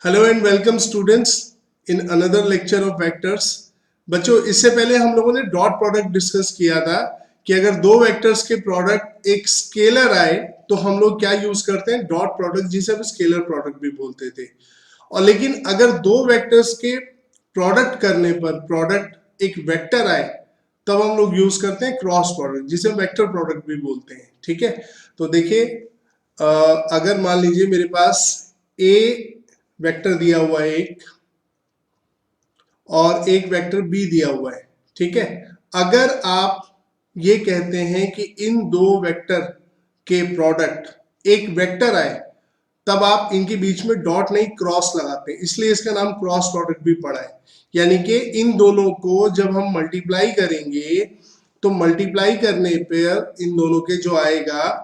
Hello and welcome students in another lecture of vectors. बच्चों, इससे पहले हम लोगों ने डॉट प्रोडक्ट डिस्कस किया था कि अगर दो वेक्टर्स के प्रोडक्ट एक स्केलर आए तो हम लोग क्या यूज करते हैं, डॉट प्रोडक्ट, जिसे हम स्केलर प्रोडक्ट भी बोलते थे। और लेकिन अगर दो वेक्टर्स के प्रोडक्ट करने पर प्रोडक्ट एक वेक्टर आए तब हम लोग यूज करते हैं क्रॉस प्रोडक्ट, जिसे हम वेक्टर प्रोडक्ट भी बोलते हैं। ठीक है, तो देखिए, अगर मान लीजिए मेरे पास ए वेक्टर दिया हुआ है एक, और एक वेक्टर बी दिया हुआ है। ठीक है, अगर आप ये कहते हैं कि इन दो वेक्टर के प्रोडक्ट एक वेक्टर आए तब आप इनके बीच में डॉट नहीं क्रॉस लगाते, इसलिए इसका नाम क्रॉस प्रोडक्ट भी पड़ा है। यानी कि इन दोनों को जब हम मल्टीप्लाई करेंगे तो मल्टीप्लाई करने पर इन दोनों के जो आएगा,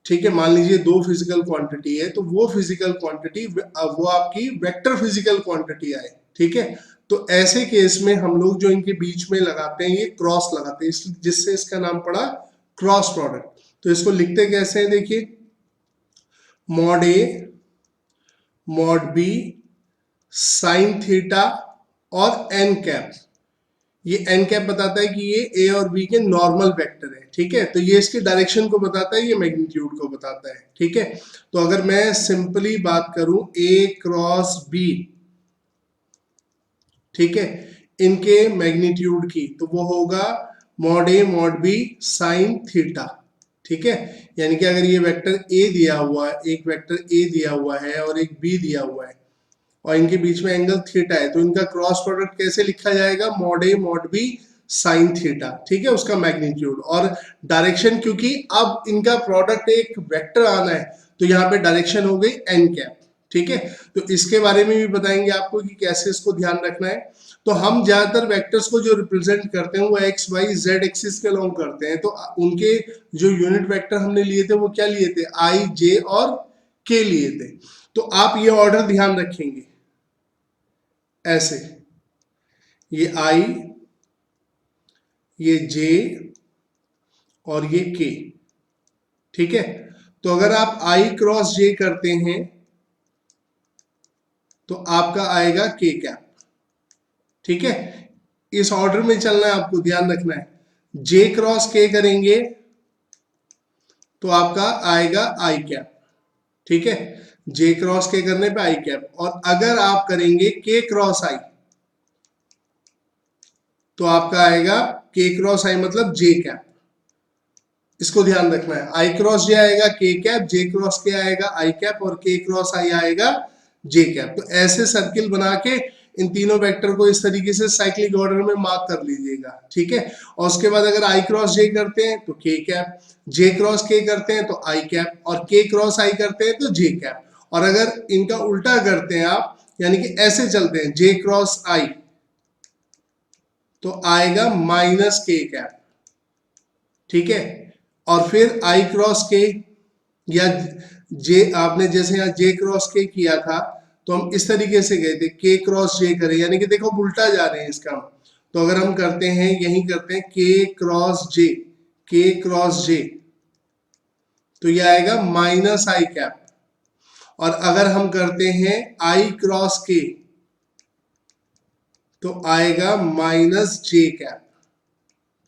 ठीक है, मान लीजिए दो फिजिकल क्वांटिटी है तो वो फिजिकल क्वांटिटी वो आपकी वेक्टर फिजिकल क्वांटिटी आए। ठीक है, तो ऐसे केस में हम लोग जो इनके बीच में लगाते हैं ये क्रॉस लगाते हैं, जिससे इसका नाम पड़ा क्रॉस प्रोडक्ट। तो इसको लिखते कैसे हैं, देखिए, mod A mod B sine theta और एन कैप। ये एन कैप बताता है कि ये ए और बी के नॉर्मल वेक्टर है। ठीक है, तो ये इसके डायरेक्शन को बताता है, ये मैग्नीट्यूड को बताता है। ठीक है, तो अगर मैं सिंपली बात करूं ए क्रॉस बी, ठीक है, इनके मैग्नीट्यूड की, तो वो होगा mod A mod B sine theta. ठीक है, यानी कि अगर ये वेक्टर ए दिया हुआ है, एक वेक्टर ए दिया हुआ है और एक बी दिया हुआ है और इनके बीच में एंगल थीटा है, तो इनका क्रॉस प्रोडक्ट कैसे लिखा जाएगा, mod A mod B sine theta. ठीक है, उसका मैग्नीट्यूड और डायरेक्शन, क्योंकि अब इनका प्रोडक्ट एक वेक्टर आना है तो यहाँ पे डायरेक्शन हो गई एन कैप। ठीक है, तो इसके बारे में भी बताएंगे आपको कि कैसे इसको ध्यान रखना है। तो हम ज्यादातर वेक्टर्स को जो रिप्रेजेंट करते हैं वो एक्स वाई जेड एक्सिस के अलोंग करते हैं, तो उनके जो यूनिट वेक्टर हमने लिए थे वो क्या लिए थे, आई जे और के लिए थे। तो आप ये ऑर्डर ध्यान रखेंगे ऐसे, ये आई, ये जे और ये के। ठीक है, तो अगर आप आई क्रॉस जे करते हैं तो आपका आएगा के कैप। ठीक है, इस ऑर्डर में चलना है, आपको ध्यान रखना है। जे क्रॉस के करेंगे तो आपका आएगा आई कैप। ठीक है, जे क्रॉस के करने पे आई कैप, और अगर आप करेंगे के क्रॉस आई तो आपका आएगा के क्रॉस आई मतलब जे कैप। इसको ध्यान रखना है, आई क्रॉस जे आएगा के कैप, जे क्रॉस के आएगा आई कैप और के क्रॉस आई आएगा जे कैप। तो ऐसे सर्किल बना के इन तीनों वेक्टर को इस तरीके से साइक्लिक ऑर्डर में मार्क कर लीजिएगा। ठीक है, और उसके बाद अगर आई क्रॉस जे करते हैं तो के कैप, जे क्रॉस के करते हैं तो आई कैप, और के क्रॉस आई करते हैं तो जे कैप। और अगर इनका उल्टा करते हैं आप, यानी कि ऐसे चलते हैं जे क्रॉस आई, तो आएगा माइनस के कैप। ठीक है, और फिर आई क्रॉस के, या जे आपने जैसे यहाँ जे क्रॉस के किया था तो हम इस तरीके से गए थे के क्रॉस जे करें, यानी कि देखो उल्टा जा रहे हैं इसका। तो अगर हम करते हैं, यही करते हैं के क्रॉस जे, के क्रॉस जे, तो ये आएगा माइनस आई कैप। और अगर हम करते हैं आई क्रॉस के तो आएगा माइनस जे कैप।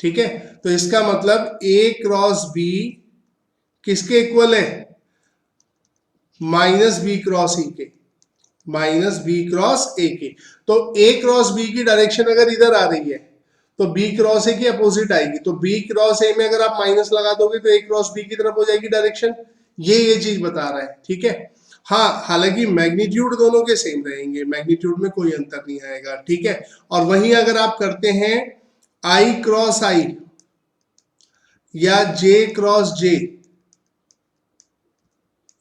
ठीक है, तो इसका मतलब ए क्रॉस बी किसके इक्वल है, माइनस बी क्रॉस ई के, माइनस बी क्रॉस ए के। तो ए क्रॉस बी की डायरेक्शन अगर इधर आ रही है तो बी क्रॉस ए की अपोजिट आएगी, तो बी क्रॉस ए में अगर आप माइनस लगा दोगे तो ए क्रॉस बी की तरफ हो जाएगी डायरेक्शन। ये चीज बता रहा है। ठीक है, हाँ, हालांकि मैग्नीट्यूड दोनों के सेम रहेंगे, मैग्नीट्यूड में कोई अंतर नहीं आएगा। ठीक है, और वहीं अगर आप करते हैं आई क्रॉस आई या जे क्रॉस जे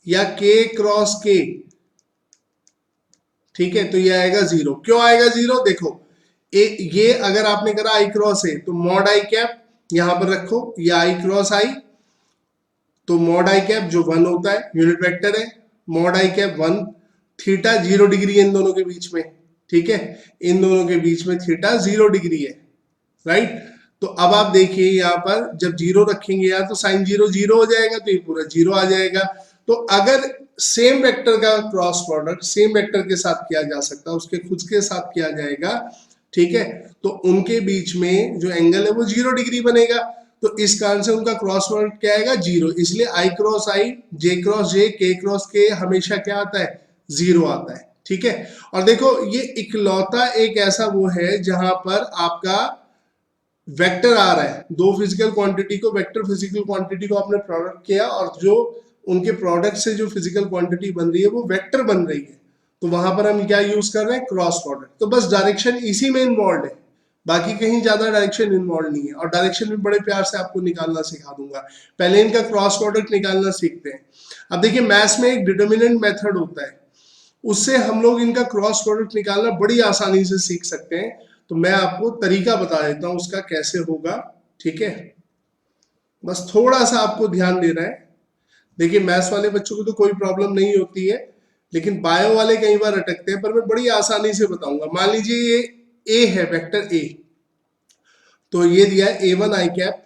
या के क्रॉस के, ठीक है, तो ये आएगा जीरो। क्यों आएगा जीरो, देखो ये अगर आपने करा आई क्रॉस ए तो मॉड आई कैप यहां पर रखो, ये आई क्रॉस आई, तो मॉड आई कैप जो 1 होता है, यूनिट वेक्टर है, मॉड आई कैप 1, थीटा 0 डिग्री है इन दोनों के बीच में। ठीक है, इन दोनों के बीच में थीटा 0 डिग्री है, राइट। तो अब आप देखिए यहाँ पर जब 0 रखेंगे यहाँ तो साइन 0 0 हो जाएगा, तो ये पूरा 0 आ जाएगा। तो अगर सेम वेक्टर का क्रॉस प्रोडक्ट सेम वेक्टर के साथ किया जा सकता है, उसके खुद के साथ किया जाएगा, ठीक है, तो उनके बीच में जो एंगल है वो 0 डिग्री बनेगा। तो इस कारण से उनका क्रॉस प्रोडक्ट क्या आएगा, 0। इसलिए आई क्रॉस आई, जे क्रॉस जे, के क्रॉस के हमेशा क्या आता है, 0 आता है, ठीक है। और देखो ये इकलौता एक ऐसा वो है जहां पर आपका वेक्टर आ रहा है, दो फिजिकल क्वांटिटी को, वेक्टर फिजिकल क्वांटिटी को आपने प्रोडक्ट किया और जो उनके प्रोडक्ट से जो फिजिकल क्वांटिटी बन रही है वो वेक्टर बन रही है, तो वहां पर हम क्या यूज कर रहे हैं, क्रॉस प्रोडक्ट। तो बस डायरेक्शन इसी में इन्वॉल्व है, बाकी कहीं ज्यादा डायरेक्शन इन्वॉल्व नहीं है। और डायरेक्शन भी बड़े प्यार से आपको निकालना सिखा दूंगा, पहले इनका क्रॉस प्रोडक्ट निकालना सीखते हैं। अब देखिए मैथ्स में एक डिटर्मिनेंट मेथड होता है, उससे हम लोग इनका क्रॉस प्रोडक्ट निकालना बड़ी आसानी से सीख सकते हैं। तो मैं आपको तरीका बता देता हूं उसका कैसे होगा, ठीक है, बस थोड़ा सा आपको ध्यान देना है। देखिए मैथ्स वाले बच्चों को तो कोई प्रॉब्लम नहीं होती है, लेकिन बायो वाले कई बार अटकते हैं, पर मैं बड़ी आसानी से बताऊंगा। मान लीजिए ये ए है, वेक्टर ए, तो ये दिया है A1 आई कैप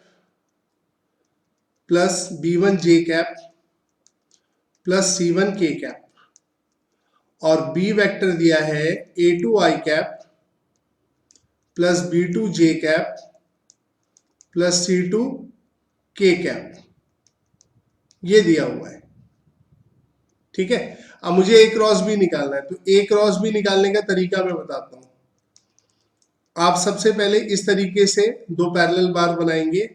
प्लस B1 जे कैप प्लस C1 के कैप, और बी वेक्टर दिया है A2 आई कैप प्लस B2 जे कैप प्लस C2 के कैप, ये दिया हुआ है, ठीक है। अब मुझे ए क्रॉस बी निकालना है, तो ए क्रॉस बी निकालने का तरीका मैं बताता हूं। आप सबसे पहले इस तरीके से दो पैरेलल बार बनाएंगे,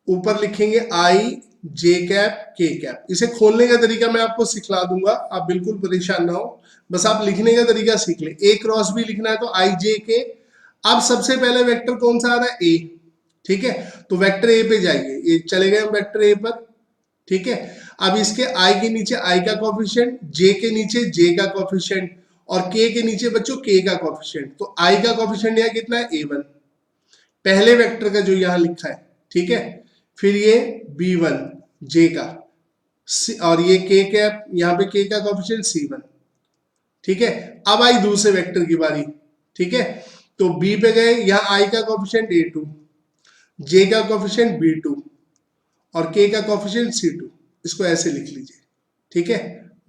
ऊपर लिखेंगे आई जे कैप के कैप। इसे खोलने का तरीका मैं आपको सिखला दूंगा, आप बिल्कुल परेशान ना हो, बस आप लिखने का तरीका सीख ले। ए क्रॉस बी लिखना है तो आई जे के। अब सबसे पहले वेक्टर कौन सा आ रहा है, ए, ठीक है, तो वेक्टर ए पे जाइए, ये चले गए हम वेक्टर ए पर, ठीक है। अब इसके आई के नीचे आई का कोफिशिएंट, जे के नीचे जे का कोफिशिएंट, और के नीचे बच्चों के का कोफिशिएंट। तो आई का कोफिशिएंट यहाँ कितना है, A1, पहले वेक्टर का जो यहाँ लिखा है, ठीक है। फिर ये B1 जे का, और ये के कैप, यहाँ पे के का कोफिशिएंट C1, ठीक है। अब आई दूसरे वेक्टर की बारी, ठीक है, तो बी पे गए, यहाँ आई का कोफिशिएंट A2, जे का कोफिशिएंट B2 और के का कोफिशिएंट C2। इसको ऐसे लिख लीजिए, ठीक है।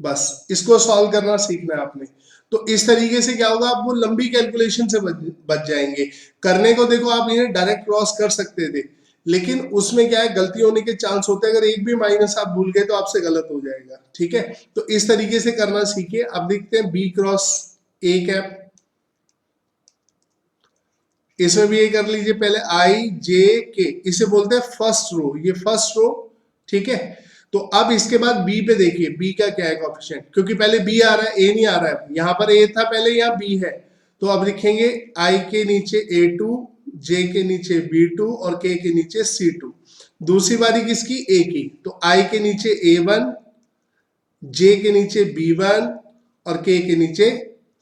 बस इसको सॉल्व करना सीखना है आपने। तो इस तरीके से क्या होगा, आप वो लंबी कैलकुलेशन से बच जाएंगे। करने को देखो आप इन्हें डायरेक्ट क्रॉस कर सकते थे, लेकिन उसमें क्या है, गलती होने के चांस होते हैं। अगर एक भी माइनस आप भूल गए तो आपसे गलत हो जाएगा, ठीक है। तो इस तरीके से करना सीखिए। अब देखते हैं बी क्रॉस ए कैप, इसमें भी ये कर लीजिए। पहले आई जे के, इसे बोलते हैं फर्स्ट रो, ये फर्स्ट रो, ठीक है। तो अब इसके बाद बी पे देखिए, बी का क्या है कोएफिशिएंट, क्योंकि पहले बी आ रहा है, ए नहीं आ रहा है। यहाँ पर ए था पहले, यहाँ बी है, तो अब लिखेंगे आई के नीचे A2, जे के नीचे B2 और के नीचे C2। दूसरी बारी किसकी, ए की, तो आई के नीचे A1, जे के नीचे B1 और के नीचे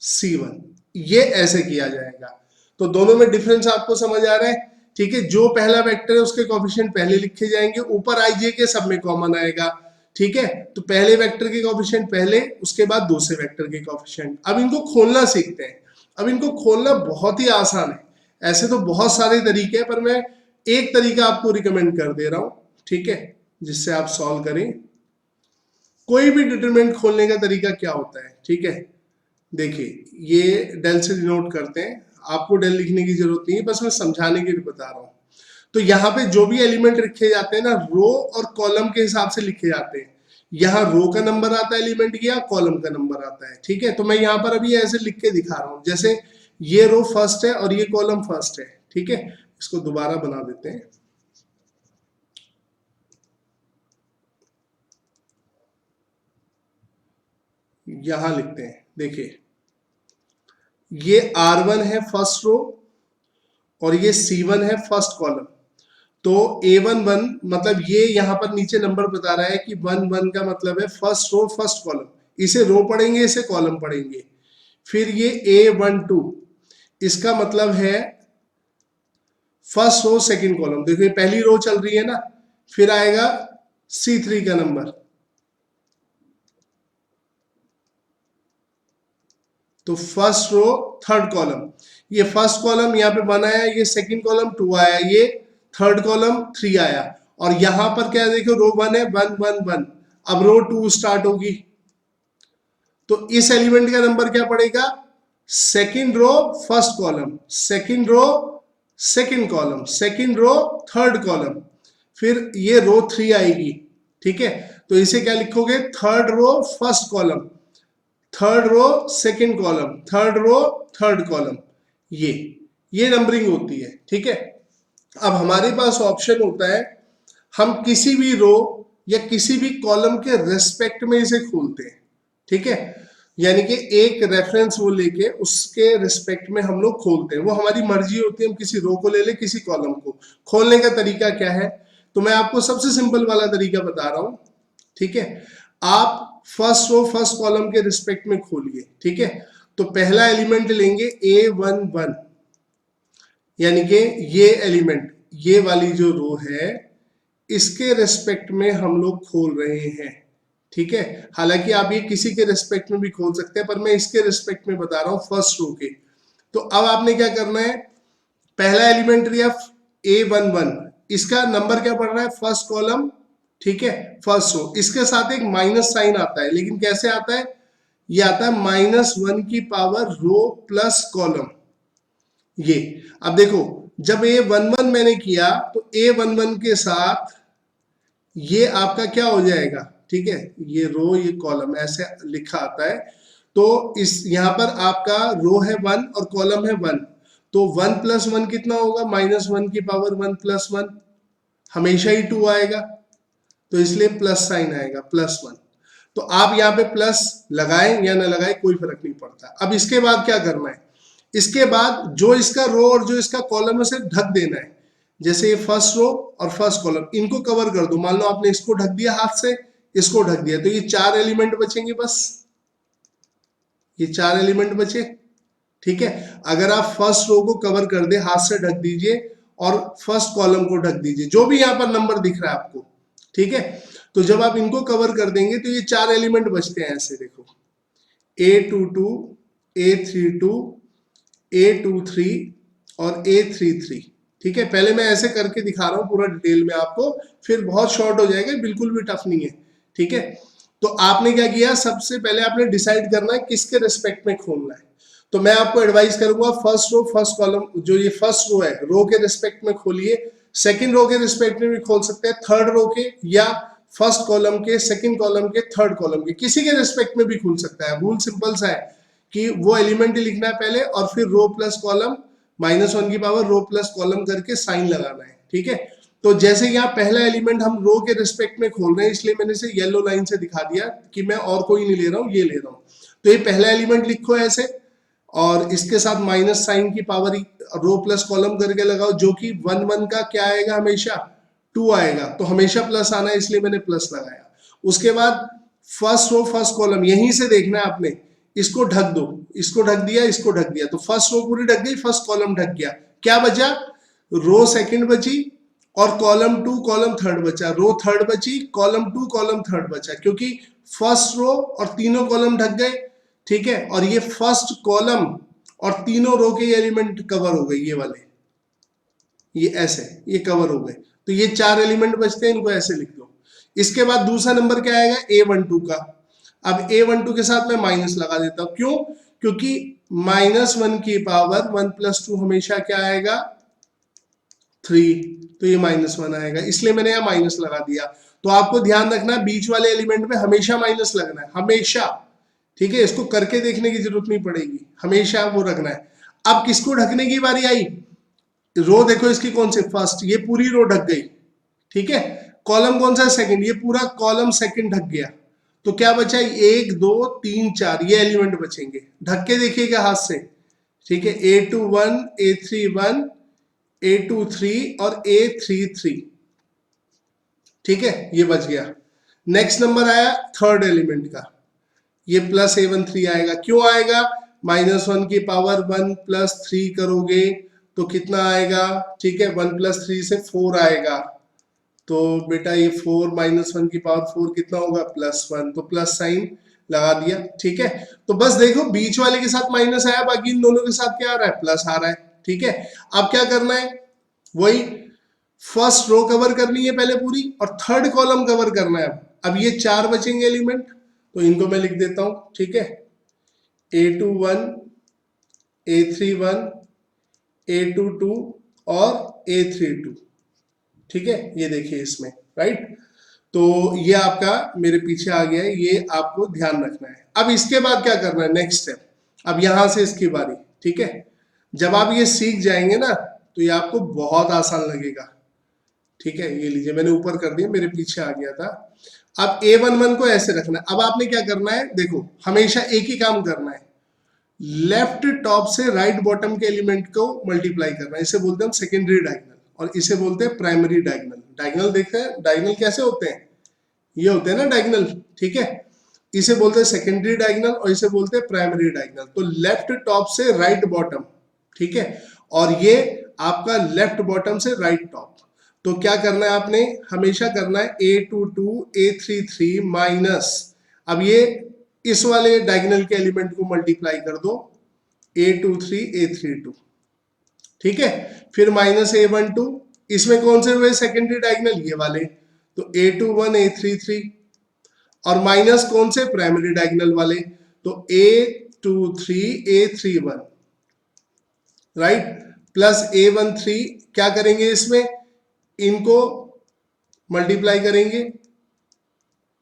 C1। ये ऐसे किया जाएगा। तो दोनों में डिफरेंस आपको समझ आ रहा है, ठीक है। जो पहला वेक्टर है उसके कोफिशिएंट पहले लिखे जाएंगे, ऊपर आई जे के सब में कॉमन आएगा, ठीक है। तो पहले वेक्टर के कोफिशिएंट पहले, उसके बाद दूसरे वेक्टर के कोफिशिएंट। अब इनको खोलना सीखते हैं। अब इनको खोलना बहुत ही आसान है, ऐसे तो बहुत सारे तरीके हैं, पर मैं एक तरीका आपको रिकमेंड कर दे रहा हूं, ठीक है, जिससे आप सॉल्व करें। कोई भी डिटरमिनेंट खोलने का तरीका क्या होता है, ठीक है। देखिए ये डेल से डिनोट करते हैं, आपको डेल लिखने की जरूरत नहीं है, बस मैं समझाने के लिए बता रहा हूं। तो यहाँ पे जो भी एलिमेंट लिखे जाते हैं ना, रो और कॉलम के हिसाब से लिखे जाते हैं। यहाँ रो का नंबर आता है एलिमेंट की, या कॉलम का नंबर आता है, ठीक है। तो मैं यहाँ पर अभी ऐसे लिख के दिखा रहा हूँ, जैसे ये रो फर्स्ट है और ये कॉलम फर्स्ट है, ठीक है। इसको दोबारा बना देते हैं। यहां लिखते हैं, देखिए ये R1 है फर्स्ट रो और ये C1 है फर्स्ट कॉलम। तो A1 1 मतलब ये यहाँ पर नीचे नंबर बता रहा है कि 1 1 का मतलब है फर्स्ट रो फर्स्ट कॉलम। इसे रो पढ़ेंगे, इसे कॉलम पढ़ेंगे। फिर ये A1 2, इसका मतलब है फर्स्ट रो सेकंड कॉलम। देखिए पहली रो चल रही है ना, फिर आएगा C3 का नंबर, तो फर्स्ट रो थर्ड कॉलम। ये फर्स्ट कॉलम यहाँ पे 1 आया, ये सेकंड कॉलम 2 आया, ये थर्ड कॉलम 3 आया, और यहां पर क्या देखो रो 1 है, 1 1 1। अब रो 2 स्टार्ट होगी, तो इस एलिमेंट का नंबर क्या पड़ेगा, second row first column, second row second column, second row third column, फिर ये रो 3 आएगी, ठीक है। तो इसे क्या लिखोगे, third row first column, third row second column, third row third column, ये नंबरिंग होती है, ठीक है। अब हमारे पास ऑप्शन होता है, हम किसी भी रो या किसी भी कॉलम के रेस्पेक्ट में इसे खोलते हैं, ठीक है। यानी कि एक रेफरेंस वो लेके उसके रिस्पेक्ट में हम लोग खोलते हैं, वो हमारी मर्जी होती है, हम किसी रो को ले ले किसी कॉलम को। खोलने का तरीका क्या है, तो मैं आपको सबसे सिंपल वाला तरीका बता रहा हूं, ठीक है। आप फर्स्ट रो फर्स्ट कॉलम के रिस्पेक्ट में खोलिए, ठीक है। तो पहला एलिमेंट लेंगे A11, यानी कि ये एलिमेंट, ये वाली जो रो है इसके रिस्पेक्ट में हम लोग खोल रहे हैं, ठीक है। हालांकि आप ये किसी के रिस्पेक्ट में भी खोल सकते हैं, पर मैं इसके रिस्पेक्ट में बता रहा हूं, फर्स्ट रो के। तो अब आपने क्या करना है, पहला एलिमेंट लिया A11, इसका नंबर क्या पड़ रहा है, फर्स्ट कॉलम, ठीक है, फर्स्ट रो। इसके साथ एक माइनस साइन आता है, लेकिन कैसे आता है, ये आता है -1 की पावर रो प्लस कॉलम, ये। अब देखो, जब A11 मैंने किया तो A11 के साथ ये आपका क्या हो जाएगा, ठीक है, ये रो ये कॉलम ऐसे लिखा आता है। तो इस यहां पर आपका रो है 1 और कॉलम है 1, तो 1 + 1 कितना होगा, -1 की पावर 1 + 1, हमेशा ही 2 आएगा, तो इसलिए प्लस साइन आएगा, +1। तो आप यहाँ पे प्लस लगाएं या ना लगाएं कोई फर्क नहीं पड़ता। अब इसके बाद क्या करना है, इसके बाद जो इसका रो और जो इसका कॉलम है उसे ढक देना है। जैसे ये फर्स्ट रो और फर्स्ट कॉलम, इनको कवर कर दो। मान लो आपने इसको ढक दिया हाथ से, इसको ढक दिया, तो ये 4 एलिमेंट बचेंगे, बस ये 4 एलिमेंट बचे, ठीक है। अगर आप फर्स्ट रो को कवर कर दे, हाथ से ढक दीजिए, और फर्स्ट कॉलम को ढक दीजिए, जो भी यहाँ पर नंबर दिख रहा है आपको, ठीक है। तो जब आप इनको कवर कर देंगे तो ये 4 एलिमेंट बचते हैं, ऐसे देखो, A22, A32, A23 और A33, ठीक है। पहले मैं ऐसे करके दिखा रहा हूं पूरा डिटेल में आपको, फिर बहुत शॉर्ट हो जाएगा, बिल्कुल भी टफ नहीं है, ठीक है। तो आपने क्या किया, सबसे पहले आपने डिसाइड करना है किसके रिस्पेक्ट में खोलना है। तो मैं आपको एडवाइस करूंगा, फर्स्ट रो फर्स्ट कॉलम, जो ये फर्स्ट रो है, रो के रिस्पेक्ट में खोलिए। सेकंड रो के रिस्पेक्ट में भी खोल सकते हैं, थर्ड रो के, या फर्स्ट कॉलम के, सेकंड कॉलम के, थर्ड कॉलम के, किसी के रिस्पेक्ट में भी खुल सकता है। रूल सिंपल सा है कि वो एलिमेंट ही लिखना है पहले, और फिर रो प्लस कॉलम, -1 की पावर रो प्लस कॉलम करके साइन लगाना है, ठीक है। तो जैसे यहाँ पहला एलिमेंट हम रो के रिस्पेक्ट में खोल रहे हैं, इसलिए मैंने इसे येलो लाइन से दिखा दिया कि मैं और कोई नहीं ले रहा हूँ, ये ले रहा हूँ। तो ये पहला एलिमेंट लिखो ऐसे, और इसके साथ माइनस साइन की पावर रो प्लस कॉलम करके लगाओ, जो कि 1 1 का क्या आएगा, हमेशा 2 आएगा, तो हमेशा प्लस आना है, इसलिए मैंने प्लस लगाया। उसके बाद फर्स्ट रो फर्स्ट कॉलम, यहीं से देखना है आपने, इसको ढक दो, इसको ढक दिया, इसको ढक दिया, तो फर्स्ट रो पूरी ढक गई, फर्स्ट कॉलम ढक गया, क्या बचा, रो सेकंड बची और कॉलम 2 कॉलम थर्ड बचा, रो थर्ड बची, कॉलम 2 कॉलम थर्ड बचा, क्योंकि फर्स्ट रो और तीनों कॉलम ढक गए, ठीक है। और ये फर्स्ट कॉलम और तीनों रो के एलिमेंट कवर हो गए, ये वाले, ये ऐसे, ये कवर हो गए, तो ये 4 एलिमेंट बचते हैं, इनको ऐसे लिख दो। इसके बाद दूसरा नंबर क्या आएगा, A12 का। अब A12 के साथ मैं माइनस लगा देता हूं, क्यों, क्योंकि -1 की पावर 1 + 2 हमेशा क्या आएगा, 3, तो ये -1 आएगा, इसलिए मैंने यहाँ माइनस लगा दिया। तो आपको ध्यान रखना, बीच वाले एलिमेंट में हमेशा माइनस लगना है, हमेशा, ठीक है। इसको करके देखने की जरूरत नहीं पड़ेगी, हमेशा वो रखना है। अब किसको ढकने की बारी आई, रो देखो इसकी कौन सी, फर्स्ट, ये पूरी रो ढक गई, ठीक है। कॉलम कौन सा, सेकंड, ये पूरा कॉलम सेकंड ढक गया, तो क्या बचा, 1 2 3 4, ये एलिमेंट बचेंगे, ढक के देखिएगा हाथ से, ठीक है। A21, A31, A23 और A33, ठीक है, ये बच गया। नेक्स्ट नंबर आया थर्ड एलिमेंट का, ये +A13 आएगा, क्यों आएगा, -1 की पावर 1 + 3 करोगे तो कितना आएगा, ठीक है, 1 + 3 से 4 आएगा, तो बेटा ये 4 -1 की पावर 4 कितना होगा, +1, तो प्लस साइन लगा दिया, ठीक है। तो बस देखो, बीच वाले के साथ माइनस आया, बाकी इन दोनों के साथ क्या आ रहा है, प्लस आ रहा है, ठीक है। अब क्या करना है, वही फर्स्ट रो कवर करनी है पहले पूरी, और थर्ड कॉलम कवर करना है अब, अब ये 4 बचेंगे एलिमेंट, तो इनको मैं लिख देता हूं, ठीक है, A21, A31, A22 और A32, ठीक है, ये देखिए इसमें, राइट। तो ये आपका मेरे पीछे आ गया है, ये आपको ध्यान रखना है। अब इसके बाद क्या करना है, नेक्स्ट स्टेप, अब यहां से इसकी बारी, ठीक है। जब आप ये सीख जाएंगे ना तो ये आपको बहुत आसान लगेगा, ठीक है। ये लीजिए मैंने ऊपर कर दिया, मेरे पीछे आ गया था। अब A11 को ऐसे रखना है। अब आपने क्या करना है, देखो हमेशा एक ही काम करना है, लेफ्ट टॉप से राइट बॉटम के एलिमेंट को मल्टीप्लाई करना है। इसे बोलते हैं हम सेकेंडरी डायगोनल, और इसे बोलते हैं प्राइमरी डायगोनल। डायगोनल देखते हैं, डायगोनल कैसे होते हैं, ये होते हैं ना डायगोनल, ठीक है। इसे बोलते हैं सेकेंडरी डायगोनल और इसे बोलते हैं प्राइमरी डायगोनल। तो लेफ्ट टॉप से राइट बॉटम, ठीक है, और ये आपका लेफ्ट बॉटम से राइट टॉप। तो क्या करना है आपने, हमेशा करना है A22, A33 माइनस, अब ये इस वाले डायगोनल के एलिमेंट को मल्टीप्लाई कर दो, A23, A32, ठीक है, फिर माइनस A12, इसमें कौन से हुए सेकेंडरी डायगोनल, ये वाले, तो A21, A33, और माइनस कौन से, प्राइमरी डायगोनल वाले, तो A23, A31, right, plus A13, क्या करेंगे इसमें, इनको मल्टीप्लाई करेंगे,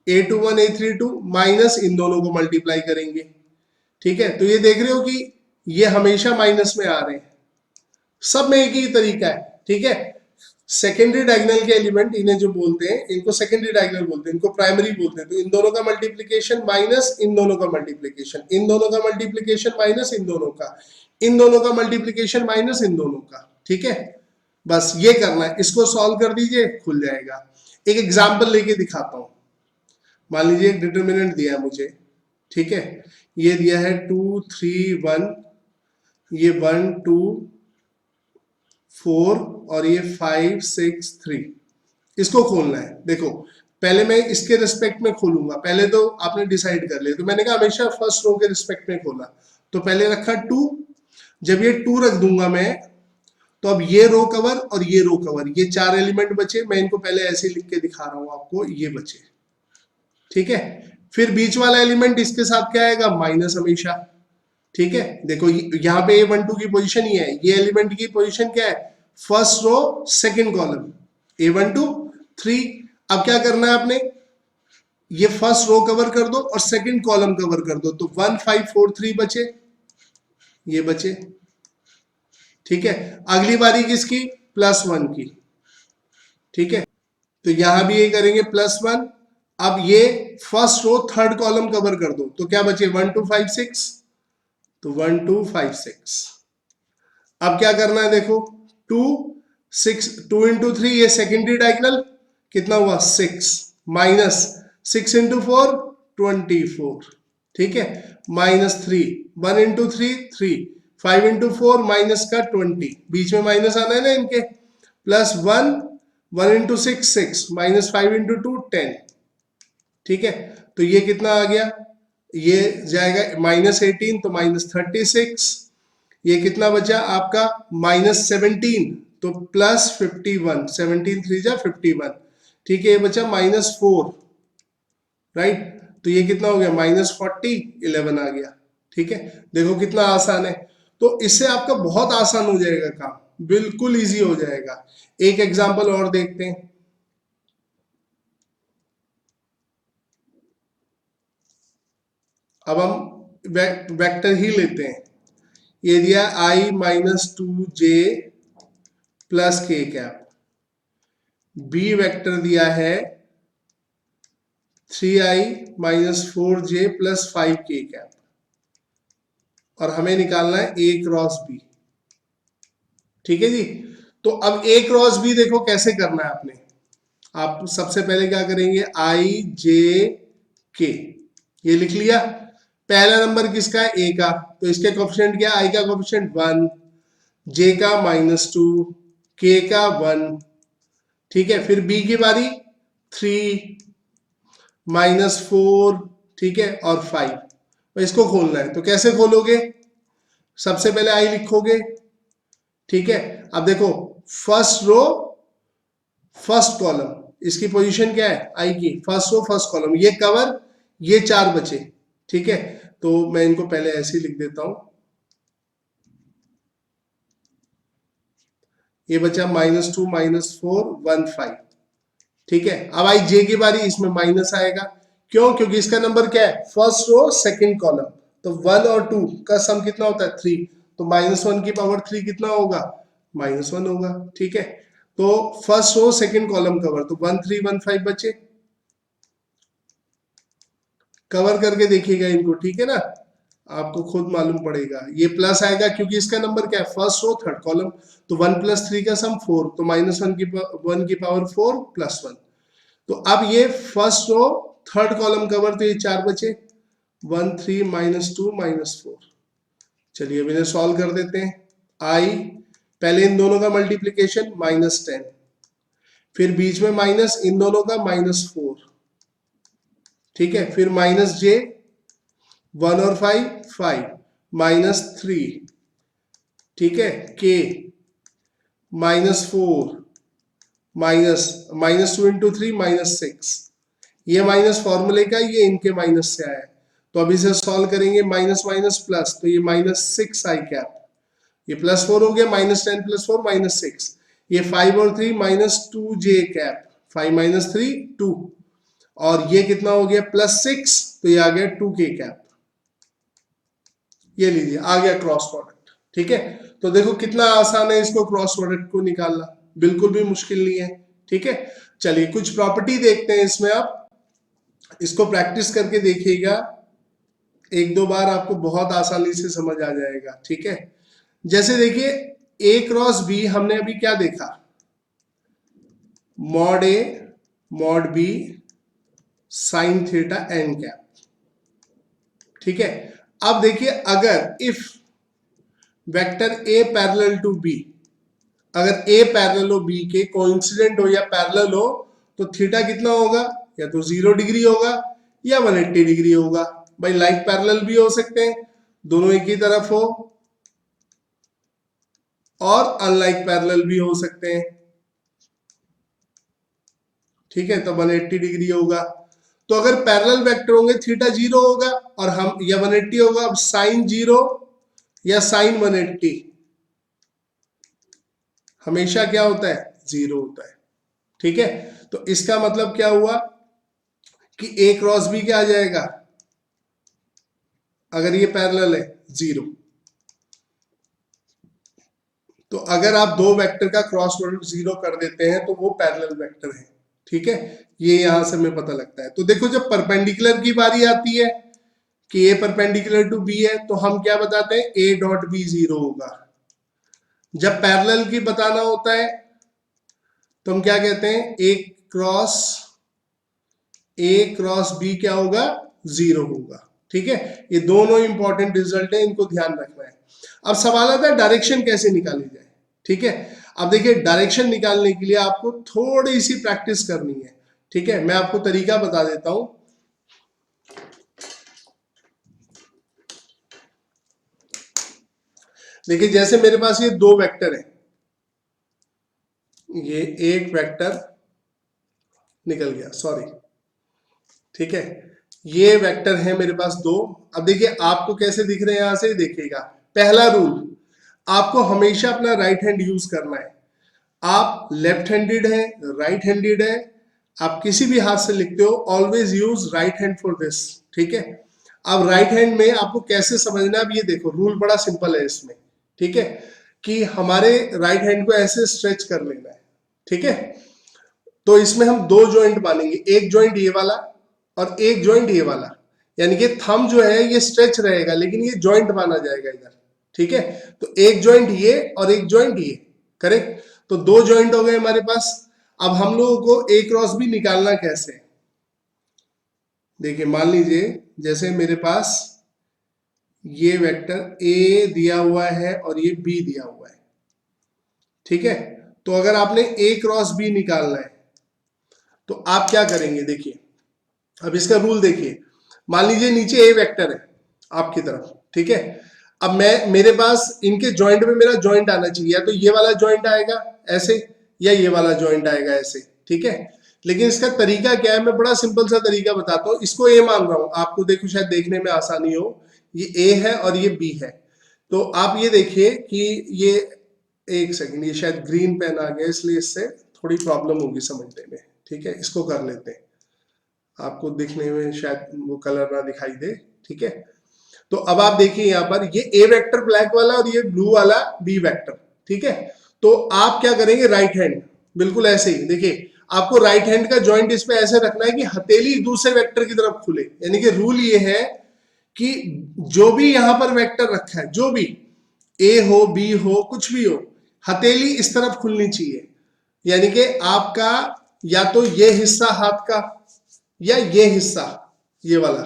A21, A32 माइनस इन दोनों को मल्टीप्लाई करेंगे, ठीक है। तो ये देख रहे हो कि ये हमेशा माइनस में आ रहे हैं, सब में एक ही तरीका है, ठीक है। सेकेंडरी डायगोनल के एलिमेंट इन्हें जो बोलते हैं, इनको सेकेंडरी डायगोनल बोलते हैं, इनको प्राइमरी बोलते हैं। तो इन दोनों का मल्टीप्लीकेशन माइनस इन दोनों का मल्टीप्लीकेशन, इन दोनों का मल्टीप्लीकेशन माइनस इन दोनों का, इन दोनों का मल्टीप्लीकेशन माइनस इन दोनों का, ठीक है। बस ये करना है, इसको सॉल्व कर दीजिए, खुल जाएगा। एक एग्जाम्पल लेके दिखाता हूं। मान लीजिए एक डिटर्मिनेंट दिया है मुझे, ठीक है, ये दिया है 2, 3, 1, ये 1, 2, 4 और ये 5, 6, 3। इसको खोलना है। देखो पहले मैं इसके रिस्पेक्ट में खोलूंगा, पहले तो आपने डिसाइड कर लिया, तो मैंने कहा हमेशा फर्स्ट रो के रिस्पेक्ट में खोला, तो पहले रखा 2। जब ये 2 रख दूंगा मैं, तो अब ये रो कवर और ये रो कवर, ये 4 एलिमेंट बचे। मैं इनको पहले ऐसे लिख के दिखा रहा हूं आपको, ये बचे, ठीक है। फिर बीच वाला एलिमेंट इसके साथ क्या आएगा, माइनस हमेशा, ठीक है। देखो यहाँ पे A12 की पोजीशन ये है, ये एलिमेंट की पोजीशन क्या है, first row second column, A12 3। अब क्या करना है आपने, ये फर्स्ट रो कवर कर दो और सेकंड कॉलम कवर कर दो, तो 1, 5, 4, 3 बचे, ये बचे, ठीक है। अगली बारी किसकी, +1 की, ठीक है। तो यहां भी ये करेंगे +1। अब ये first row third column cover कर दो, तो क्या बचे, 1, 2, 5, 6, तो 1, 2, 5, 6। अब क्या करना है, देखो 2, 6, 2 इंटू 3, ये सेकेंडरी डायगोनल कितना हुआ, 6, माइनस 6 इंटू 4, 24, ठीक है, -3, 1 इंटू 3, 3, 5 इंटू 4 माइनस का 20, बीच में माइनस आना है ना इनके, +1, 1 इंटू 6, 6, -5 इंटू 2, 10, ठीक है। तो ये कितना आ गया, ये जाएगा -18, तो -36, ये कितना बचा आपका, -17, तो +51, 17 3 जा 51, ठीक है। ये बचा -4, राइट, तो ये कितना हो गया, -40, 11 आ गया, ठीक है। देखो कितना आसान है। तो इससे आपका बहुत आसान हो जाएगा काम, बिल्कुल इजी हो जाएगा। एक एग्जांपल और देखते हैं। अब हम वेक्टर ही लेते हैं। ये दिया I-2j plus k cap, B vector दिया है 3I-4j प्लस 5k कैप, और हमें निकालना है A क्रॉस B, ठीक है जी। तो अब A क्रॉस B देखो कैसे करना है आपने, आप सबसे पहले क्या करेंगे, I-J-K, ये लिख लिया। पहला नंबर किसका है, A का, तो इसके कोफिशिएंट क्या, I का कोफिशिएंट 1, J का -2, K का 1, ठीक है। फिर B की बारी 3, -4, ठीक है, और 5। तो इसको खोलना है, तो कैसे खोलोगे, सबसे पहले I लिखोगे, ठीक है। अब देखो फर्स्ट रो फर्स्ट कॉलम, इसकी पोजीशन क्या है आई की, फर्स्ट रो फर्स्ट कॉलम, ये कवर, ये 4 बचे, ठीक है। तो मैं इनको पहले ऐसे ही लिख देता हूं, ये बचा -2 -4 1 5, ठीक है। अब आई जे की बारी, इसमें माइनस आएगा, क्यों, क्योंकि इसका नंबर क्या है फर्स्ट रो सेकंड कॉलम, तो 1 और 2 का सम कितना होता है 3, तो -1 की पावर 3 कितना होगा -1 होगा, ठीक है। तो first row second column cover, तो 1 3 1 5 बचे, कवर करके देखिएगा इनको, ठीक है ना, आपको खुद मालूम पड़ेगा। ये प्लस आएगा क्योंकि इसका नंबर क्या है फर्स्ट रो थर्ड कॉलम, तो 1 + 3 का सम 4, तो -1 की पावर 4 + 1, तो अब ये first row third column cover, तो ये 4 बचे, 1 3 -2 -4। चलिए अब इन्हें सॉल्व कर देते हैं। आई, पहले इन दोनों का मल्टीप्लीकेशन -10, फिर बीच में माइनस, इन दोनों का -4, ठीक है, फिर -j 1 और 5 5 -3, ठीक है, k -4 -2 × 3 -6, ये माइनस फॉर्मूले का, ये इनके माइनस से आया है, तो अब इसे सॉल्व करेंगे, माइनस माइनस प्लस, तो ये -6 आई कैप, ये +4 हो गया, -10 + 4 -6, ये 5 और 3 -2j कैप, 5 - 3 2, और ये कितना हो गया +6, तो ये आ गया 2k कैप, ये लीजिए आ गया क्रॉस प्रोडक्ट, ठीक है। तो देखो कितना आसान है इसको क्रॉस प्रोडक्ट को निकालना, बिल्कुल भी मुश्किल नहीं है, ठीक है। चलिए कुछ प्रॉपर्टी देखते हैं इसमें, आप इसको प्रैक्टिस करके देखिएगा, एक दो बार आपको बहुत आसानी से समझ आ जाएगा, ठीक है। जैसे देखिए A क्रॉस B हमने अभी क्या देखा, mod A mod B sin theta n cap, ठीक है। अब देखिए अगर if vector A parallel to B, अगर A पैरेलल हो B के, कोइंसिडेंट हो या पैरेलल हो, तो थीटा कितना होगा, या तो 0 डिग्री होगा या 180 डिग्री होगा। भाई लाइक पैरेलल भी हो सकते हैं, दोनों एक ही तरफ हो, और अनलाइक पैरेलल भी हो सकते हैं, ठीक है, तो 180 डिग्री होगा। तो अगर पैरेलल वेक्टर होंगे थीटा 0 होगा और हम, या 180 होगा। अब साइन 0 या साइन 180 हमेशा क्या होता है 0 होता है, ठीक है। तो इसका मतलब क्या हुआ कि A क्रॉस B क्या आ जाएगा, अगर ये पैरेलल है 0, तो अगर आप दो वेक्टर का क्रॉस प्रोडक्ट 0 कर देते हैं तो वो पैरेलल वेक्टर है, ठीक है। ये यहां से हमें पता लगता है। तो देखो जब परपेंडिकुलर की बारी आती है कि A परपेंडिकुलर टू B है, तो हम क्या बताते हैं A डॉट B 0 होगा। जब पैरेलल की बताना होता है तो हम क्या कहते हैं A क्रॉस B क्या होगा 0 होगा, ठीक है। ये दोनों इंपॉर्टेंट रिजल्ट है, इनको ध्यान रखना है। अब सवाल आता है डायरेक्शन कैसे निकाली जाए, ठीक है। अब देखिए डायरेक्शन निकालने के लिए आपको थोड़ी सी प्रैक्टिस करनी है, ठीक है। मैं आपको तरीका बता देता हूं। देखिए जैसे मेरे पास ये दो वेक्टर है, ये एक वेक्टर निकल गया, सॉरी, ठीक है। ये वेक्टर है मेरे पास दो। अब देखिए आपको कैसे दिख रहे हैं, यहां से देखिएगा। पहला रूल, आपको हमेशा अपना राइट हैंड यूज करना है। आप लेफ्ट हैंडेड है, राइट हैंडेड है, आप किसी भी हाथ से लिखते हो, always use right hand for this, ठीक है। अब राइट हैंड में आपको कैसे समझना है, अब ये देखो रूल बड़ा सिंपल है इसमें, ठीक है, कि हमारे राइट हैंड को ऐसे स्ट्रेच कर लेना है, ठीक है। तो इसमें हम दो जॉइंट मानेंगे, एक जॉइंट ये वाला और एक जॉइंट ये वाला, यानी कि थंब जो है ये स्ट्रेच रहेगा लेकिन ये जॉइंट माना जाएगा इधर, ठीक है। तो एक जॉइंट ये और एक जॉइंट ये, करेक्ट। तो दो जॉइंट हो गए हमारे पास। अब हम लोगों को A क्रॉस B निकालना कैसे, देखिए मान लीजिए जैसे मेरे पास ये वेक्टर A दिया हुआ है और ये B दिया हुआ है, ठीक है। तो अगर आपने A क्रॉस B निकालना है तो आप क्या करेंगे, देखिए अब इसका रूल देखिए। मान लीजिए नीचे A वेक्टर है आपकी तरफ, ठीक है। अब मेरे पास इनके जॉइंट में मेरा जॉइंट आना चाहिए, या तो ये वाला जॉइंट आएगा ऐसे या ये वाला जॉइंट आएगा ऐसे, ठीक है। लेकिन इसका तरीका क्या है, मैं बड़ा सिंपल सा तरीका बताता हूँ। इसको ए मान रहा हूं, आपको देखो शायद देखने में आसानी हो, ये ए है और ये बी है। तो आप ये देखिए कि ये, एक सेकंड, ये शायद ग्रीन पेन आ गया इसलिए इससे थोड़ी प्रॉब्लम होगी समझने में। ठीक है, इसको कर लेते हैं, आपको दिखने में शायद वो कलर ना दिखाई दे। ठीक है, तो अब आप देखिए यहाँ पर ये ए वेक्टर ब्लैक वाला और ये ब्लू वाला बी वेक्टर। ठीक है, तो आप क्या करेंगे, राइट हैंड बिल्कुल ऐसे ही देखिए, आपको राइट हैंड का जॉइंट इस पे ऐसे रखना है कि हथेली दूसरे वेक्टर की तरफ खुले। यानी कि रूल ये है कि जो भी यहां पर वेक्टर रखा है, जो भी ए हो बी हो कुछ भी हो, हथेली इस तरफ खुलनी चाहिए। यानी कि आपका या तो ये हिस्सा हाथ का या ये हिस्सा, ये वाला,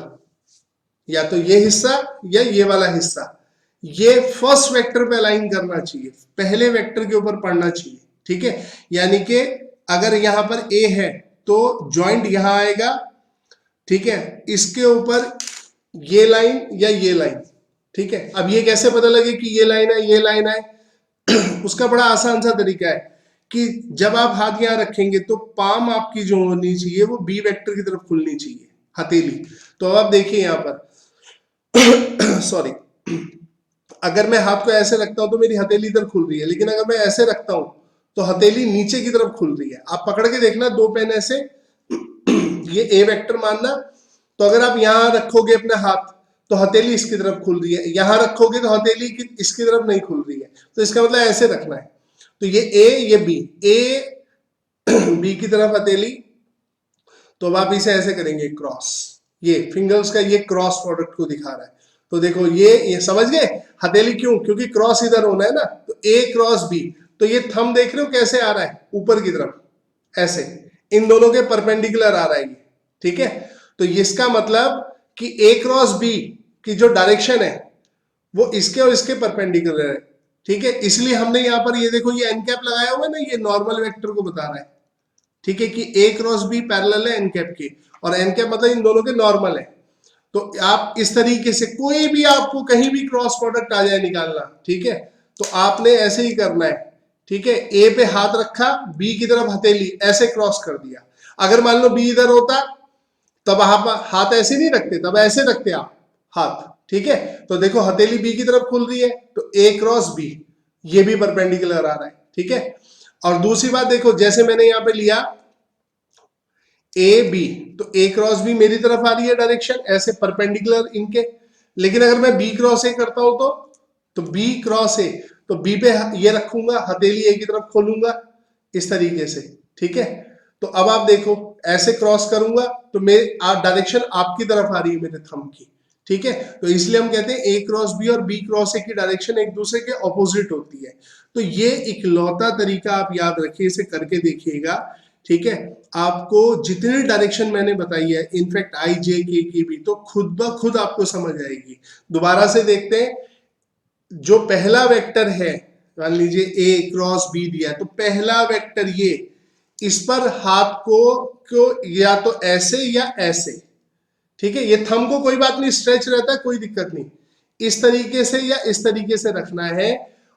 या तो ये हिस्सा या ये वाला हिस्सा, ये फर्स्ट वेक्टर पे अलाइन करना चाहिए, पहले वेक्टर के ऊपर पड़ना चाहिए। ठीक है, यानी कि अगर यहां पर ए है तो जॉइंट यहां आएगा। ठीक है, इसके ऊपर ये लाइन या ये लाइन। ठीक है, अब ये कैसे पता लगे कि ये लाइन है ये लाइन है उसका बड़ा आसान सा तरीका है कि जब आप हाथ यहां रखेंगे तो पाम आपकी जो होनी चाहिए वो बी वेक्टर की तरफ खुलनी चाहिए, हथेली। तो अब आप देखिए यहां पर सॉरी, अगर मैं हाथ को ऐसे रखता हूं तो मेरी हथेली इधर खुल रही है, लेकिन अगर मैं ऐसे रखता हूं तो हथेली नीचे की तरफ खुल रही है। आप पकड़ के देखना, दो पेन ऐसे ये ए वेक्टर मानना, तो अगर आप यहां रखोगे अपना हाथ तो हथेली इसकी तरफ खुल रही है, यहां रखोगे तो हथेली इसकी तरफ नहीं खुल रही है। तो इसका मतलब ऐसे रखना है। तो ये ए ये बी, ए बी की तरफ हथेली, तो अब आप इसे ऐसे करेंगे क्रॉस, ये फिंगर्स का ये क्रॉस प्रोडक्ट को दिखा रहा है। तो देखो ये समझ गए हथेली क्यों, क्योंकि क्रॉस इधर होना है ना, तो ए क्रॉस बी। तो ये थंब देख रहे हो कैसे आ रहा है, ऊपर की तरफ ऐसे, इन दोनों के परपेंडिकुलर आ रहा है ये। ठीक है, तो इसका मतलब कि ए क्रॉस बी की जो डायरेक्शन है वो इसके और इसके परपेंडिकुलर है। ठीक है, इसलिए हमने यहाँ पर ये देखो ये एन कैप लगाया हुआ है ना, ये नॉर्मल वेक्टर को बता रहा है। ठीक है, कि ए क्रॉस बी पैरेलल है एन कैप के, और एन कैप मतलब इन दोनों के नॉर्मल है। तो आप इस तरीके से कोई भी आपको कहीं भी क्रॉस प्रोडक्ट आ जाए निकालना, ठीक है, तो आपने ऐसे ही करना है। ठीक है, ए पे हाथ रखा, बी की तरफ हथेली ऐसे क्रॉस कर दिया। अगर मान लो बी इधर होता तब आप हाथ ऐसे नहीं रखते, तब ऐसे रखते आप हाथ। ठीक है, तो देखो हथेली बी की तरफ खुल रही है, तो ए क्रॉस बी ये भी परपेंडिकुलर आ रहा है। ठीक है, और दूसरी बात देखो, जैसे मैंने यहां पे लिया ए बी, तो ए क्रॉस बी मेरी तरफ आ रही है डायरेक्शन ऐसे परपेंडिकुलर इनके। लेकिन अगर मैं बी क्रॉस ए करता हूं तो बी क्रॉस ए, तो बी पे ये रखूंगा, हथेली ए की तरफ खोलूंगा इस तरीके से। ठीक है, तो अब आप देखो ऐसे क्रॉस करूंगा तो मेरे डायरेक्शन आपकी तरफ आ रही है मेरे थंब की। ठीक है, तो इसलिए हम कहते हैं ए क्रॉस बी और बी क्रॉस ए की डायरेक्शन एक दूसरे के ऑपोजिट होती है। तो ये इकलौता तरीका आप याद रखिए, इसे करके देखिएगा। ठीक है, आपको जितनी डायरेक्शन मैंने बताई है, इनफैक्ट आई जे के की भी, तो खुद ब खुद आपको समझ आएगी। दोबारा से देखते हैं, जो पहला वेक्टर है, मान लीजिए ए क्रॉस बी दिया, तो पहला वेक्टर ये, इस पर हाथ को या तो ऐसे या ऐसे। ठीक है, ये थंब को कोई बात नहीं, स्ट्रेच रहता है कोई दिक्कत नहीं, इस तरीके से या इस तरीके से रखना है।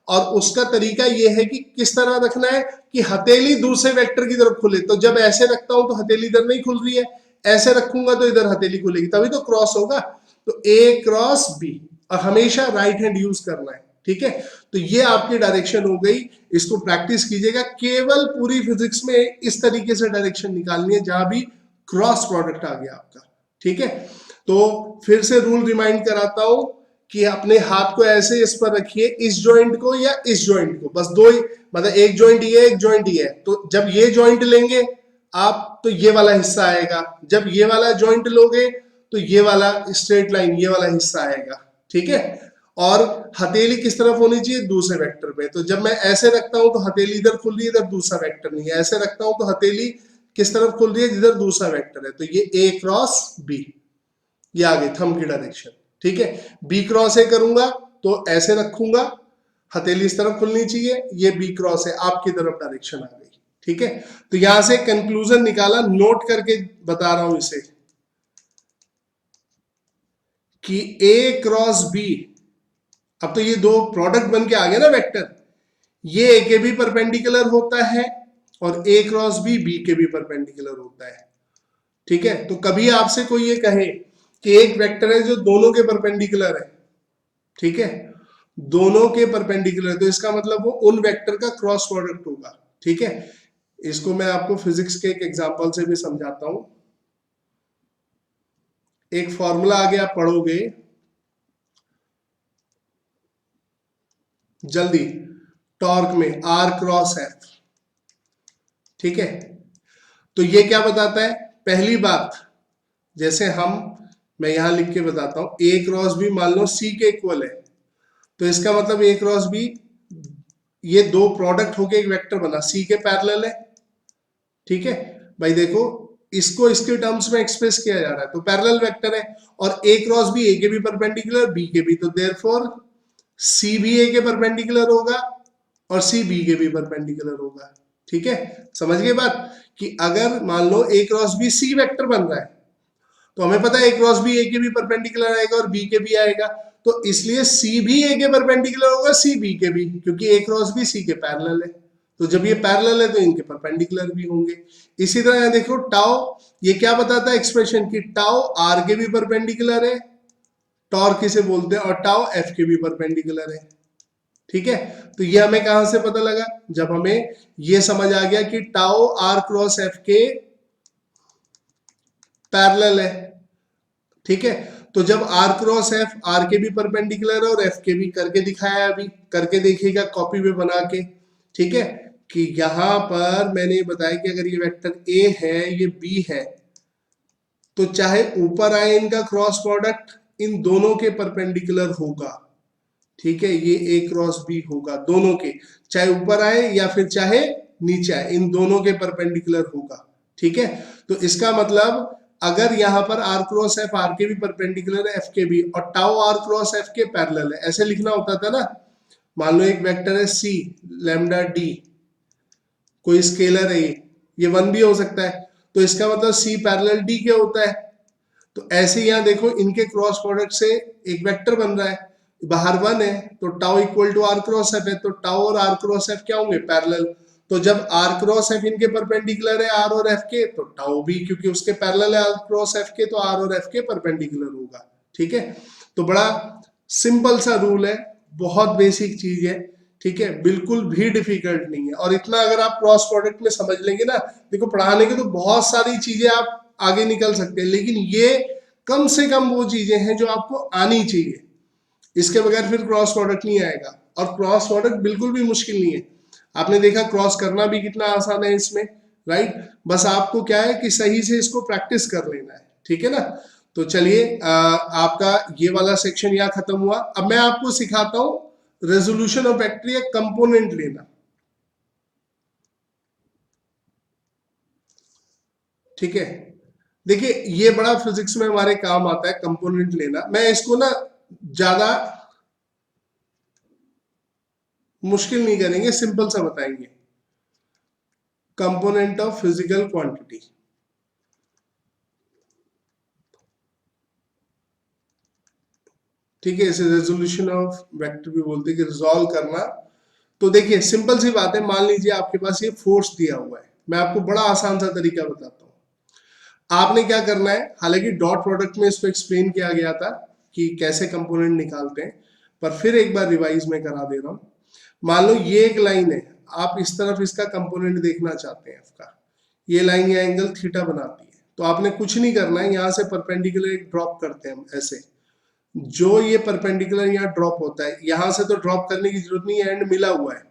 और उसका तरीका यह है कि किस तरह रखना है कि हथेली दूसरे वेक्टर की तरफ खुले। तो जब ऐसे रखता हूं तो हथेली इधर नहीं खुल रही है, ऐसे रखूंगा तो इधर हथेली खुलेगी, तभी तो क्रॉस होगा। तो ए क्रॉस बी, और हमेशा राइट हैंड यूज करना है। ठीक है, तो ये आपकी डायरेक्शन हो गई। इसको प्रैक्टिस कीजिएगा, केवल पूरी फिजिक्स में इस तरीके से डायरेक्शन निकालनी है जहां भी क्रॉस प्रोडक्ट आ गया आपका। ठीक है, तो फिर से रूल रिमाइंड कराता हूं कि अपने हाथ को ऐसे इस पर रखिए, इस जॉइंट को या इस जॉइंट को, बस दो ही, मतलब एक जॉइंट ये एक जॉइंट ये है। तो जब ये जॉइंट लेंगे आप तो ये वाला हिस्सा आएगा, जब ये वाला जॉइंट लोगे तो ये वाला स्ट्रेट लाइन ये वाला हिस्सा आएगा। ठीक है, और हथेली किस तरफ होनी चाहिए, दूसरे वेक्टर पे। तो जब मैं ऐसे रखता हूं तो हथेली इधर खुल रही है, इधर दूसरा वेक्टर नहीं है। ऐसे रखता हूं तो हथेली किस तरफ खुल रही है, जिधर दूसरा वेक्टर है। तो ये ए क्रॉस बी, ये आ गई थंब की डायरेक्शन। ठीक है, बी क्रॉस ए करूंगा तो ऐसे रखूंगा, हथेली इस तरफ खुलनी चाहिए, ये बी क्रॉस है आपकी तरफ डायरेक्शन आ गई। ठीक है, तो यहां से कंक्लूजन निकाला, नोट करके बता रहा हूं इसे, कि ए क्रॉस बी, अब तो ये दो प्रोडक्ट बन के आ गया ना वेक्टर, ये ए के भी परपेंडिकुलर होता है और ए क्रॉस बी के भी परपेंडिकुलर होता है। ठीक है, तो कभी आपसे कोई ये कहे कि एक वेक्टर है जो दोनों के परपेंडिकुलर है, ठीक है, दोनों के परपेंडिकुलर, तो इसका मतलब वो उन वेक्टर का क्रॉस प्रोडक्ट होगा। ठीक है, इसको मैं आपको फिजिक्स के एक एग्जांपल से भी समझाता हूं। एक फॉर्मूला आगे आप पढ़ोगे जल्दी, टॉर्क में आर क्रॉस एफ। ठीक है, तो ये क्या बताता है? पहली बात, जैसे मैं यहां लिख के बताता हूं, ए क्रॉस बी मान लो सी के इक्वल है, तो इसका मतलब ए क्रॉस बी, ये दो प्रोडक्ट होके एक वेक्टर बना, सी के पैरेलल है। ठीक है भाई, देखो इसको इसके टर्म्स में एक्सप्रेस किया जा रहा है, तो पैरेलल वेक्टर है, और ए क्रॉस बी ए के भी परपेंडिकुलर बी के भी, तो देयरफॉर सी भी ए के परपेंडिकुलर होगा और सी बी के भी परपेंडिकुलर होगा। ठीक है, समझ गए बात? कि अगर मान लो ए क्रॉस बी सी वेक्टर बन रहा है, तो हमें पता है ए क्रॉस बी ए के भी परपेंडिकुलर आएगा और बी के भी आएगा, तो इसलिए सी भी ए के परपेंडिकुलर होगा, सी बी के भी, क्योंकि ए क्रॉस बी सी के पैरेलल है। तो जब ये पैरेलल है तो इनके परपेंडिकुलर भी होंगे। इसी तरह देखो टाउ, ये क्या बताता है एक्सप्रेशन की टाउ आर के भी परपेंडिकुलर है, टॉर्क किसे बोलते हैं, और टाउ एफ के भी परपेंडिकुलर है। ठीक है, तो ये हमें कहां से पता लगा? जब हमें ये समझ आ गया कि टाउ आर क्रॉस एफ के पैरेलल है। ठीक है, तो जब आर क्रॉस एफ आर के भी परपेंडिकुलर है और एफ के भी, करके दिखाया, अभी करके देखिएगा कॉपी पे बना के। ठीक है, कि यहां पर मैंने बताया कि अगर ये वेक्टर ए है, ये बी है, तो चाहे ऊपर आए इनका क्रॉस प्रोडक्ट, इन दोनों के परपेंडिकुलर होगा। ठीक है, ये ए क्रॉस बी होगा, दोनों के, चाहे ऊपर आए या फिर चाहे नीचे आए, इन दोनों के परपेंडिकुलर होगा। ठीक है, तो इसका मतलब अगर यहां पर आर क्रॉस एफ आर के भी परपेंडिकुलर है एफ के भी, और टाउ आर क्रॉस एफ के पैरेलल है, ऐसे लिखना होता था ना। मान लो एक वेक्टर है सी लैम्डा डी, कोई स्केलर है, ये वन भी हो सकता है, तो इसका मतलब सी पैरेलल डी के होता है। तो ऐसे यहां देखो इनके क्रॉस प्रोडक्ट से एक वेक्टर बन रहा है, बाहर वन है, तो tau equal to R cross F है, तो टाउ और आर क्रॉस एफ क्या होंगे? पैरेलल। तो जब आर क्रॉस एफ इनके परपेंडिकुलर है आर और एफ के, तो टाउ भी क्योंकि उसके पैरेलल है आर क्रॉस एफ के, तो आर और एफ के परपेंडिकुलर होगा। ठीक है, तो बड़ा सिंपल सा रूल है, बहुत बेसिक चीज है। ठीक है, बिल्कुल भी डिफिकल्ट नहीं है, और इतना अगर आप क्रॉस प्रोडक्ट में समझ लेंगे ना, देखो पढ़ाने के तो बहुत सारी चीजें आप आगे निकल सकते हैं, लेकिन ये कम से कम वो चीजें हैं जो आपको आनी चाहिए, इसके बगैर फिर क्रॉस प्रोडक्ट नहीं आएगा। और क्रॉस प्रोडक्ट बिल्कुल भी मुश्किल नहीं है, आपने देखा क्रॉस करना भी कितना आसान है इसमें, राइट? बस आपको क्या है कि सही से इसको प्रैक्टिस कर लेना है। ठीक है ना? तो चलिए आपका ये वाला सेक्शन यहाँ खत्म हुआ। अब मैं आपको सिखाता हूं रेजोल्यूशन ऑफ वेक्टर या कंपोनेंट लेना। ठीक है, देखिए ये बड़ा फिजिक्स में हमारे काम आता है कंपोनेंट लेना। मैं इसको ना ज्यादा मुश्किल नहीं करेंगे, सिंपल सा बताएंगे। कंपोनेंट ऑफ फिजिकल क्वांटिटी, ठीक है, इसे रेजोल्यूशन ऑफ वेक्टर भी बोलते हैं, कि रिजॉल्व करना। तो देखिए सिंपल सी बात है, मान लीजिए आपके पास ये फोर्स दिया हुआ है, मैं आपको बड़ा आसान सा तरीका बताता हूँ। आपने क्या करना है, हालांकि डॉट प्रोडक्ट में इसको एक्सप्लेन किया गया था कि कैसे कंपोनेंट निकालते हैं, पर फिर एक बार रिवाइज में करा दे रहा हूँ। मान लो ये एक लाइन है, आप इस तरफ इसका कंपोनेंट देखना चाहते हैं आपका, ये लाइन या एंगल थीटा बनाती है, तो आपने कुछ नहीं करना है, यहाँ से परपेंडिकुलर एक ड्रॉप करते हैं हम ऐसे, जो ये परपेंडिकुलर यहाँ ड्रॉप होता है, यहाँ से तो ड्रॉप करने की जरूरत नहीं है, एंड मिला हुआ है,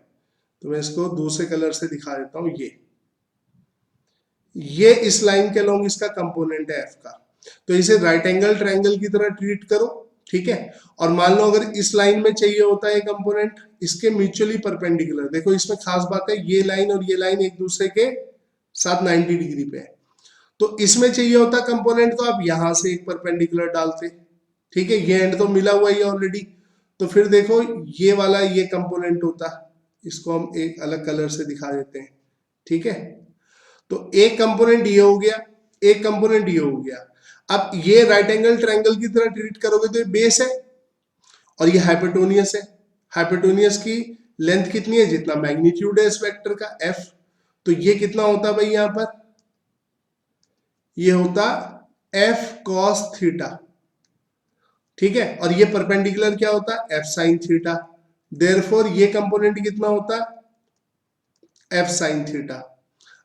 तो मैं इसको दूसरे कलर से दिखा देता हूँ। ये इस लाइन के लॉन्ग इसका कंपोनेंट है एफ का, तो इसे राइट एंगल ट्रायंगल की तरह ट्रीट करो। ठीक है, और मान लो अगर इस लाइन में चाहिए होता है कंपोनेंट, इसके म्यूचुअली परपेंडिकुलर, देखो इसमें खास बात है, ये लाइन और ये लाइन एक दूसरे के साथ 90 डिग्री पे है, तो इसमें चाहिए होता कंपोनेंट, तो आप यहां से एक परपेंडिकुलर डालते। ठीक है, ये एंड तो मिला हुआ ही ऑलरेडी, तो फिर देखो ये वाला ये कंपोनेंट होता, इसको हम एक अलग कलर से दिखा देते हैं। ठीक है, तो एक कंपोनेंट ये हो गया, एक कंपोनेंट ये हो गया। अब ये राइट एंगल ट्रायंगल की तरह ट्रीट करोगे तो ये बेस है और ये हाइपोटेन्यूस है। हाइपोटेन्यूस की लेंथ कितनी है? जितना मैग्नीट्यूड है इस वेक्टर का एफ, तो ये कितना होता भाई यहाँ पर, ये होता एफ कॉस थीटा, ठीक है, और ये परपेंडिकुलर क्या होता है, एफ साइन थीटा। देयरफॉर ये कंपोनेंट कितना होता है, एफ साइन थीटा।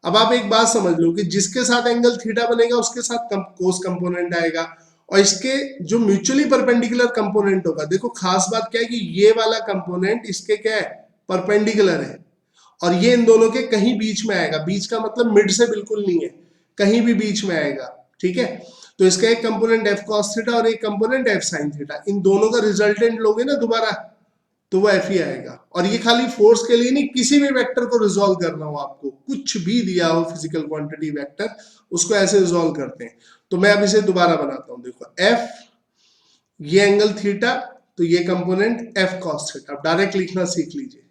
अब आप एक बात समझ लो कि जिसके साथ एंगल थीटा बनेगा उसके साथ कोस कंपोनेंट आएगा, और इसके जो म्यूचुअली परपेंडिकुलर कंपोनेंट होगा, देखो खास बात क्या है कि ये वाला कंपोनेंट इसके क्या है, परपेंडिकुलर है, और ये इन दोनों के कहीं बीच में आएगा, बीच का मतलब मिड से बिल्कुल नहीं है, कहीं भी बीच में आएगा, ठीक है। तो इसका एक कंपोनेंट एफ कॉस थीटा और एक कंपोनेंट एफ साइन थीटा, इन दोनों का रिजल्टेंट लोगे ना दोबारा तो वो एफ ही आएगा। और ये खाली फोर्स के लिए नहीं, किसी भी वेक्टर को रिजोल्व करना हो, आपको कुछ भी दिया हो फिजिकल क्वांटिटी वेक्टर, उसको ऐसे रिजोल्व करते हैं। तो मैं अब इसे दोबारा बनाता हूं, देखो एफ ये एंगल थीटा, तो ये component F cos theta, direct लिखना सीख लीजिए,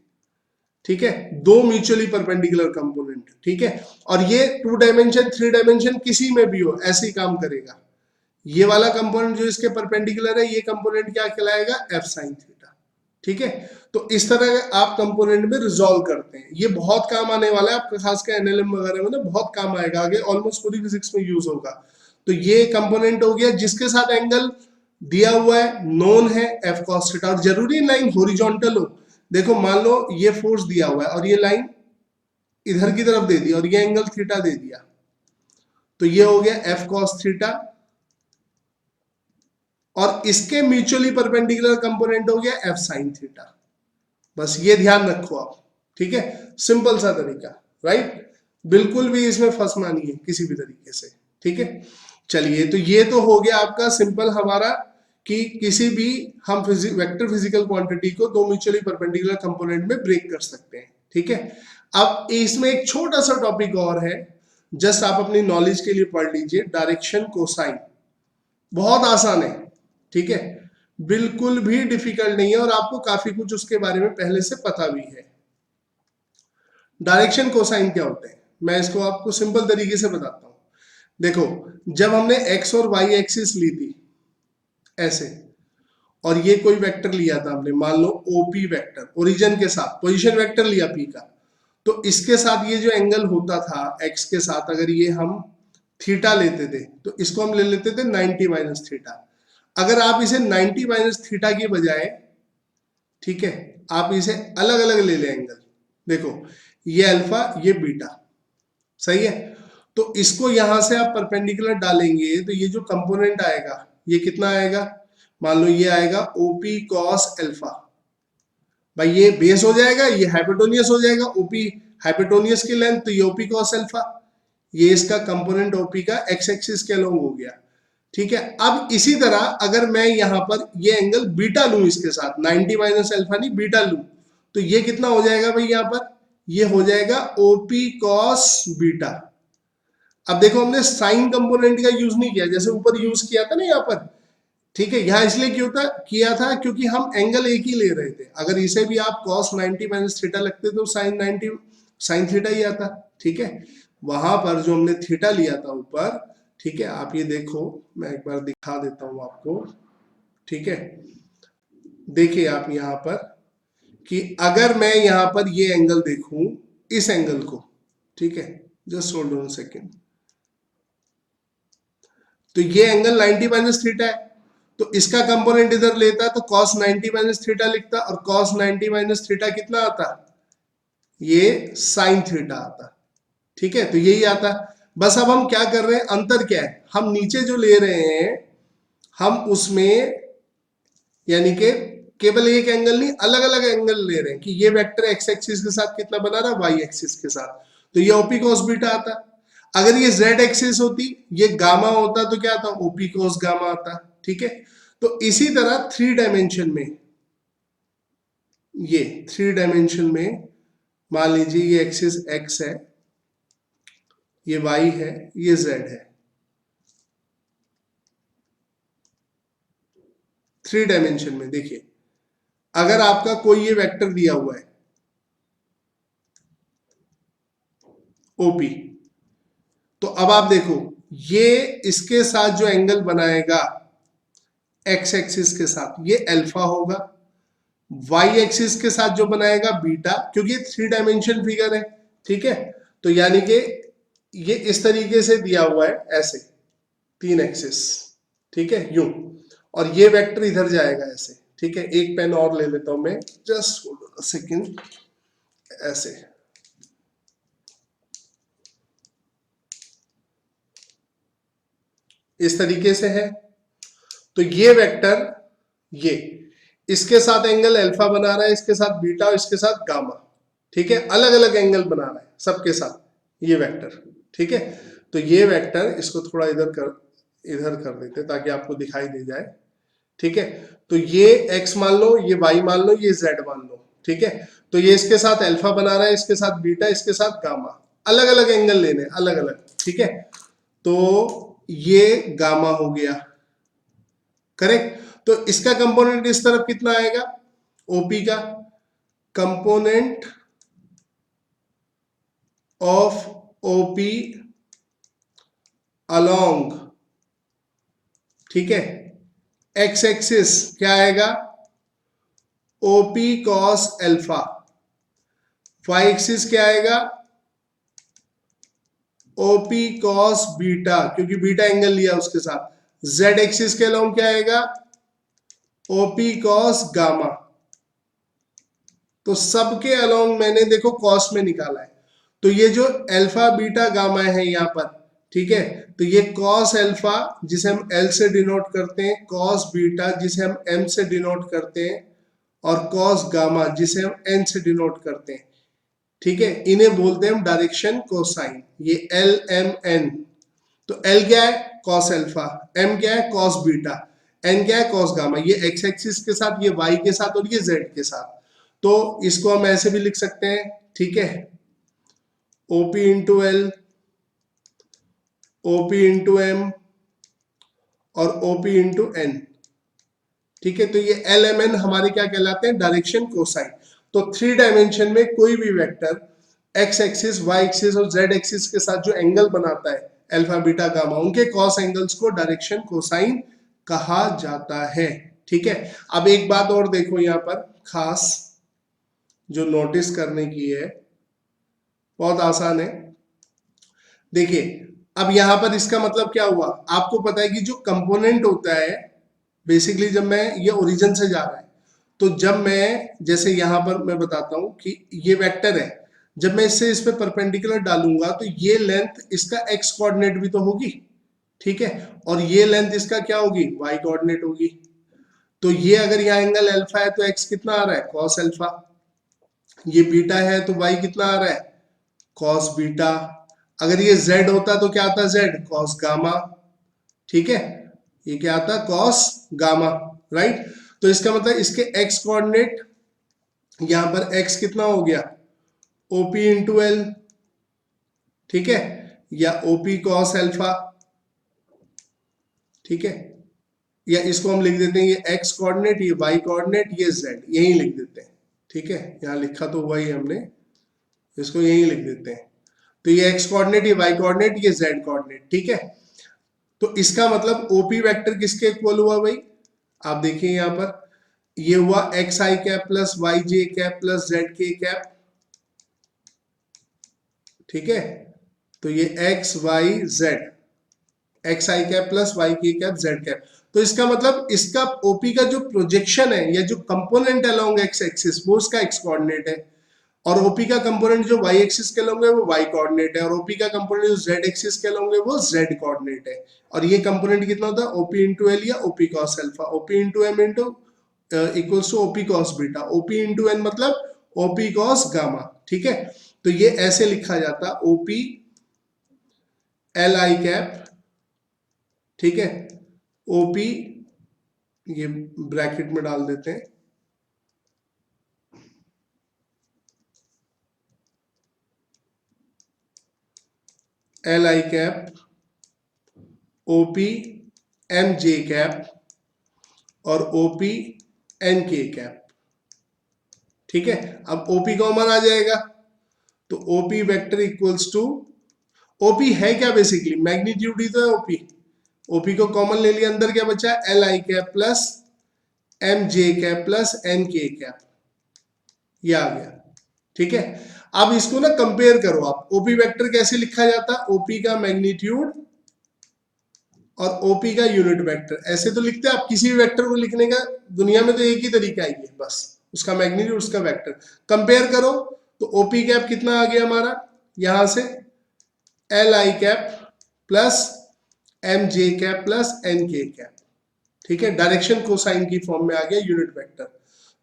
ठीक है, दो म्यूचुअली परपेंडिकुलर कंपोनेंट, ठीक है। और ये 2 डायमेंशन 3 डायमेंशन किसी में भी हो ऐसे ही काम करेगा। ये वाला कंपोनेंट जो इसके परपेंडिकुलर है, ये कंपोनेंट क्या कहलाएगा, एफ साइन थीटा, ठीक है। तो इस तरह आप कंपोनेंट में रिजॉल्व करते हैं, ये बहुत काम आने वाला है आपका, खासकर एनएलएम वगैरह में ना बहुत काम आएगा, आगे ऑलमोस्ट पूरी फिजिक्स में यूज होगा। तो ये कंपोनेंट हो गया जिसके साथ एंगल दिया हुआ है, नोन है एफ कॉस थीटा, और जरूरी लाइन हॉरिजॉन्टल हो। देखो मान लो ये फोर्स दिया हुआ है और ये लाइन इधर की तरफ दे दी और ये एंगल थीटा दे दिया, तो ये हो गया एफ कॉस थीटा, और इसके म्यूचुअली परपेंडिकुलर कंपोनेंट हो गया एफ साइन थीटा। बस ये ध्यान रखो आप, ठीक है, सिंपल सा तरीका, राइट, बिल्कुल भी इसमें फंसना नहीं है किसी भी तरीके से, ठीक है। चलिए, तो ये तो हो गया आपका सिंपल हमारा कि किसी भी हम वेक्टर फिजिकल क्वांटिटी को दो म्यूचुअली परपेंडिकुलर कंपोनेंट में ब्रेक कर सकते हैं, ठीक है। अब इसमें एक छोटा सा टॉपिक और है, जस्ट आप अपनी नॉलेज के लिए पढ़ लीजिए, डायरेक्शन कोसाइन, बहुत आसान है, ठीक है, बिल्कुल भी डिफिकल्ट नहीं है, और आपको काफी कुछ उसके बारे में पहले से पता भी है। डायरेक्शन कोसाइन क्या होते हैं, मैं इसको आपको सिंपल तरीके से बताता हूं। देखो, जब हमने एक्स और वाई एक्सिस ली थी ऐसे, और ये कोई वेक्टर लिया था हमने, मान लो ओपी वेक्टर, ओरिजिन के साथ पोजीशन वेक्टर लिया पी का, तो इसके साथ ये जो एंगल होता था एक्स के साथ, अगर ये हम थीटा लेते थे तो इसको हम ले लेते थे 90 माइनस थीटा। अगर आप इसे 90 माइनस थीटा की बजाय, ठीक है, आप इसे अलग अलग ले लें एंगल, देखो ये अल्फा ये बीटा, सही है, तो इसको यहां से आप परपेंडिकुलर डालेंगे तो ये जो कंपोनेंट आएगा ये कितना आएगा, मान लो ये आएगा ओपी कॉस अल्फा, भाई ये बेस हो जाएगा, ये हाइपोटेन्यूस हो जाएगा, ओपी हाइपोटेन्यूस की लेंथ, तो ये ओपी कॉस अल्फा, ये इसका कंपोनेंट ओपी का एक्स एक्सिस के अलोंग हो गया, ठीक है। अब इसी तरह अगर मैं यहां पर ये एंगल बीटा लूं इसके साथ, 90 माइनस अल्फा नहीं बीटा लूं, तो ये कितना हो जाएगा भाई, यहां पर ये हो जाएगा ओपी कॉस बीटा। अब देखो हमने साइन कंपोनेंट का यूज नहीं किया, जैसे ऊपर यूज किया था ना यहाँ पर, ठीक है, यहाँ इसलिए क्यों था किया था क्योंकि हम एंगल एक ही ले रहे थे, अगर इसे भी आप cos 90 माइनस थीटा लगते तो साइन 90 साइन थीटा ही आता, ठीक है। वहां पर जो हमने थीटा लिया था ऊपर, ठीक है, आप ये देखो, मैं एक बार दिखा देता हूं आपको, ठीक है, देखिए आप यहाँ पर कि अगर मैं यहाँ पर ये एंगल देखूं, इस एंगल को, ठीक है, जस्ट होल्ड ऑन सेकेंड, तो ये एंगल 90 माइनस थीटा है, तो इसका कंपोनेंट इधर लेता तो cos 90 माइनस थीटा लिखता, और cos 90 माइनस थीटा कितना आता, ये sin थीटा आता, ठीक है, तो यही आता। बस अब हम क्या कर रहे हैं, अंतर क्या है, हम नीचे जो ले रहे हैं हम उसमें यानी कि केवल एक एंगल नहीं अलग अलग एंगल ले रहे हैं, कि ये वेक्टर एक्स एक्सिस के साथ कितना बना रहा है, वाई एक्सिस के साथ, तो ये ओपी कॉस बीटा आता। अगर ये जेड एक्सिस होती, ये गामा होता, तो क्या आता, ओपी कॉस गामा आता, ठीक है। तो इसी तरह 3 डायमेंशन में, ये 3 डायमेंशन में मान लीजिए ये एक्सिस एक्स है, ये वाई है, ये जेड है, 3 डायमेंशन में देखिए, अगर आपका कोई ये वेक्टर दिया हुआ है ओपी, तो अब आप देखो ये इसके साथ जो एंगल बनाएगा एक्स एक्सिस के साथ ये अल्फा होगा, वाई एक्सिस के साथ जो बनाएगा बीटा, क्योंकि ये 3 डायमेंशन फिगर है, ठीक है, तो यानी कि ये इस तरीके से दिया हुआ है, ऐसे 3 एक्सिस, ठीक है, यूं, और ये वेक्टर इधर जाएगा ऐसे, ठीक है। एक पेन और ले लेता हूं मैं, जस्ट सेकेंड, ऐसे, इस तरीके से है। तो ये वेक्टर, ये इसके साथ एंगल अल्फा बना रहा है, इसके साथ बीटा और इसके साथ गामा, ठीक है, अलग अलग एंगल बना रहा है सबके साथ ये वेक्टर, ठीक है। तो ये वेक्टर, इसको थोड़ा इधर कर देते हैं ताकि आपको दिखाई दे जाए, ठीक है। तो ये x मान लो, ये y मान लो, ये z मान लो, ठीक है। तो ये इसके साथ अल्फा बना रहा है, इसके साथ बीटा, इसके साथ गामा, अलग अलग एंगल लेने, अलग अलग, ठीक है। तो ये गामा हो गया, करेक्ट। तो इसका कंपोनेंट इस तरफ कितना आएगा, ओपी का कंपोनेंट ऑफ ओपी अलोंग, ठीक है, एक्स एक्सिस क्या आएगा, OP cos alpha, Y axis क्या आएगा, ओपी कॉस बीटा, क्योंकि बीटा एंगल लिया उसके साथ। जेड एक्सिस के अलोंग क्या आएगा, ओपी कॉस गामा। तो सबके अलोंग मैंने देखो कॉस में निकाला है। तो ये जो अल्फा बीटा गामा है यहां पर, ठीक है, तो ये कॉस अल्फा जिसे हम एल से डिनोट करते हैं, कॉस बीटा जिसे हम एम से डिनोट करते हैं, और कॉस गामा जिसे हम एन से डिनोट करते हैं, ठीक है। इन्हें बोलते हैं हम डायरेक्शन कोसाइन, ये एल एम एन। तो एल क्या है, कॉस अल्फा, एम क्या है, कॉस बीटा, एन क्या है, कॉस गामा। ये एक्स एक्सिस के साथ, ये वाई के साथ, और ये जेड के साथ। तो इसको हम ऐसे भी लिख सकते हैं, ठीक है, OP into L, OP into M और ओपी इंटू एन, ठीक है। तो ये एल एम एन हमारे क्या कहलाते हैं, डायरेक्शन कोसाइन। तो 3 डायमेंशन में कोई भी vector X axis, Y axis और जेड एक्सिस के साथ जो एंगल बनाता है अल्फा बीटा गामा, उनके कॉस एंगल्स को डायरेक्शन कोसाइन कहा जाता है, ठीक है। अब एक बात और देखो यहां पर खास जो नोटिस करने की है, बहुत आसान है। देखिए अब यहां पर इसका मतलब क्या हुआ, आपको पता है कि जो कंपोनेंट होता है बेसिकली, जब मैं ये ओरिजिन से जा रहा है, तो जब मैं जैसे यहां पर मैं बताता हूं कि ये वेक्टर है, जब मैं इससे इस पे परपेंडिकुलर डालूंगा तो ये लेंथ इसका एक्स कोऑर्डिनेट भी तो होगी, ठीक है, और ये लेंथ इसका क्या होगी, वाई कोऑर्डिनेट होगी। तो ये अगर यहाँ एंगल अल्फा है तो एक्स कितना आ रहा है, कॉस अल्फा। ये बीटा है तो वाई कितना आ रहा है, कॉस बीटा। अगर ये z होता तो क्या आता, z कॉस गामा, ठीक है, ये क्या आता, कॉस गामा, राइट। तो इसका मतलब इसके x कोऑर्डिनेट, यहां पर x कितना हो गया, OP इंटू एल, ठीक है, या OP कॉस अल्फा, ठीक है, या इसको हम लिख देते हैं ये x कोऑर्डिनेट, ये y कोऑर्डिनेट, ये z, यही लिख देते हैं, ठीक है। यहां लिखा तो हुआ ही हमने, इसको यही लिख देते हैं। तो ये x कोऑर्डिनेट, ये y कोऑर्डिनेट, ये z कोऑर्डिनेट, ठीक है। तो इसका मतलब ओपी वेक्टर किसके इक्वल हुआ भाई, आप देखिए यहां पर, ये हुआ एक्स आई कैप प्लस वाई जे कैप प्लस जेड के कैप, ठीक है। तो ये एक्स वाई जेड, एक्स आई कैप प्लस वाई के कैप जेड कैप। तो इसका मतलब इसका ओपी का जो प्रोजेक्शन है या जो कंपोनेंट अलोंग एक्स एक्सिस, वो उसका एक्स कोऑर्डिनेट है, और ओपी का कंपोनेंट जो वाई एक्सिस के अलोंग है वो वाई कोऑर्डिनेट है, और ओपी का कंपोनेंट जो जेड एक्सिस के अलोंग है वो जेड कोऑर्डिनेट है। और ये कंपोनेंट कितना होता है, ओपी इंटू एल या OP cos alpha, OP into M into equals to OP cos beta, OP into N मतलब ओपी कॉस गामा, ठीक है। तो ये ऐसे लिखा जाता, ओपी एल आई कैप, ठीक है, ओपी, ये ब्रैकेट में डाल देते हैं, L I cap, OP M J cap और ओपी एन के कैप, ठीक है। अब ओपी कॉमन आ जाएगा, तो OP vector equals to, OP है क्या बेसिकली, मैग्नीट्यूड ही तो है ओपी। ओपी को कॉमन ले लिया, अंदर क्या बचा, L I cap plus M J cap plus N K cap, ये आ गया, ठीक है। अब इसको ना कंपेयर करो आप, ओपी वेक्टर कैसे लिखा जाता है, ओपी का मैग्नीट्यूड और ओपी का यूनिट वेक्टर, ऐसे तो लिखते हैं आप। किसी भी वेक्टर को लिखने का दुनिया में तो एक ही तरीका है, बस उसका मैग्नीट्यूड उसका वेक्टर कंपेयर करो। तो ओपी कैप कितना आ गया हमारा, यहां से L I cap plus M J cap plus N K cap, ठीक है, डायरेक्शन कोसाइन की फॉर्म में आ गया यूनिट वेक्टर।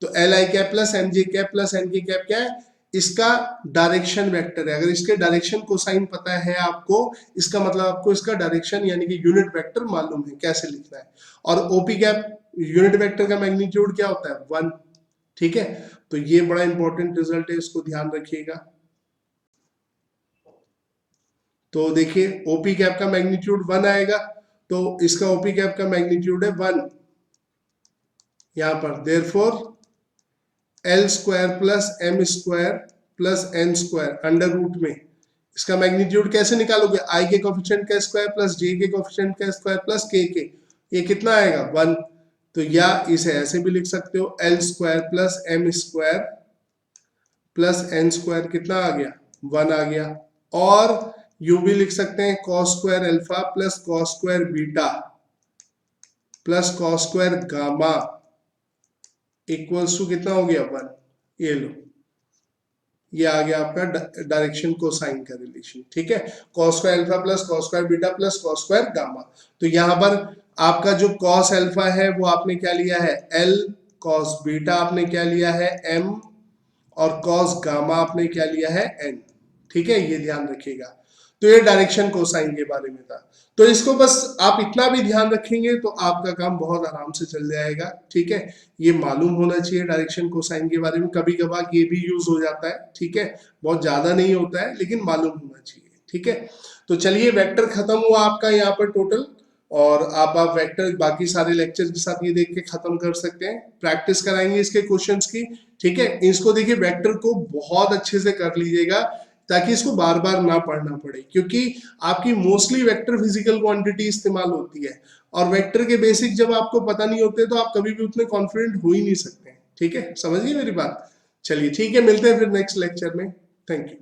तो L I cap plus M J cap plus N K cap क्या है, इसका डायरेक्शन वेक्टर है। अगर इसके डायरेक्शन कोसाइन पता है आपको, इसका मतलब आपको इसका डायरेक्शन यानी कि यूनिट वेक्टर मालूम है कैसे लिखना है। और ओपी कैप यूनिट वेक्टर का मैग्नीट्यूड क्या होता है, 1, ठीक है। तो ये बड़ा इंपॉर्टेंट रिजल्ट है, इसको ध्यान रखिएगा। तो देखिए ओपी कैप का मैग्नीट्यूड 1 आएगा, तो इसका ओपी कैप का मैग्नीट्यूड है 1 यहां पर, therefore L square plus M square plus N square under root में, इसका मैग्नीट्यूड कैसे निकालोगे, आई के कोफिशिएंट का स्क्वायर प्लस जे के कोफिशिएंट का स्क्वायर प्लस के, ये कितना आएगा 1। तो या इसे ऐसे भी लिख सकते हो, L square plus M square plus N square कितना आ गया, 1 आ गया। और यू भी लिख सकते हैं cos square alpha plus cos square beta plus cos square gamma equals to कितना हो गया 1। ये लो, ये आ गया आपका डायरेक्शन कोसाइन का रिलेशन, ठीक है। Cos square alpha plus cos square beta plus cos square gamma. तो यहाँ पर आपका जो कॉस अल्फा है वो आपने क्या लिया है एल, कॉस बीटा आपने क्या लिया है एम, और कॉस गामा आपने क्या लिया है एन, ठीक है, ये ध्यान रखिएगा। तो ये डायरेक्शन कोसाइन के बारे में था। तो इसको बस आप इतना भी ध्यान रखेंगे तो आपका काम बहुत आराम से चल जाएगा, ठीक है। ये मालूम होना चाहिए डायरेक्शन कोसाइन के बारे में, कभी कभार ये भी यूज हो जाता है, ठीक है, बहुत ज्यादा नहीं होता है लेकिन मालूम होना चाहिए, ठीक है। तो चलिए वेक्टर खत्म हुआ आपका यहाँ पर टोटल, और आप वेक्टर बाकी सारे लेक्चर के साथ ये देख के खत्म कर सकते हैं, प्रैक्टिस कराएंगे इसके क्वेश्चंस की, ठीक है। इसको देखिए वेक्टर को बहुत अच्छे से कर लीजिएगा ताकि इसको बार बार ना पढ़ना पड़े, क्योंकि आपकी मोस्टली वेक्टर फिजिकल क्वांटिटी इस्तेमाल होती है, और वेक्टर के बेसिक जब आपको पता नहीं होते तो आप कभी भी उतने कॉन्फिडेंट हो ही नहीं सकते, ठीक है, समझिए मेरी बात। चलिए ठीक है, मिलते हैं फिर नेक्स्ट लेक्चर में, थैंक यू।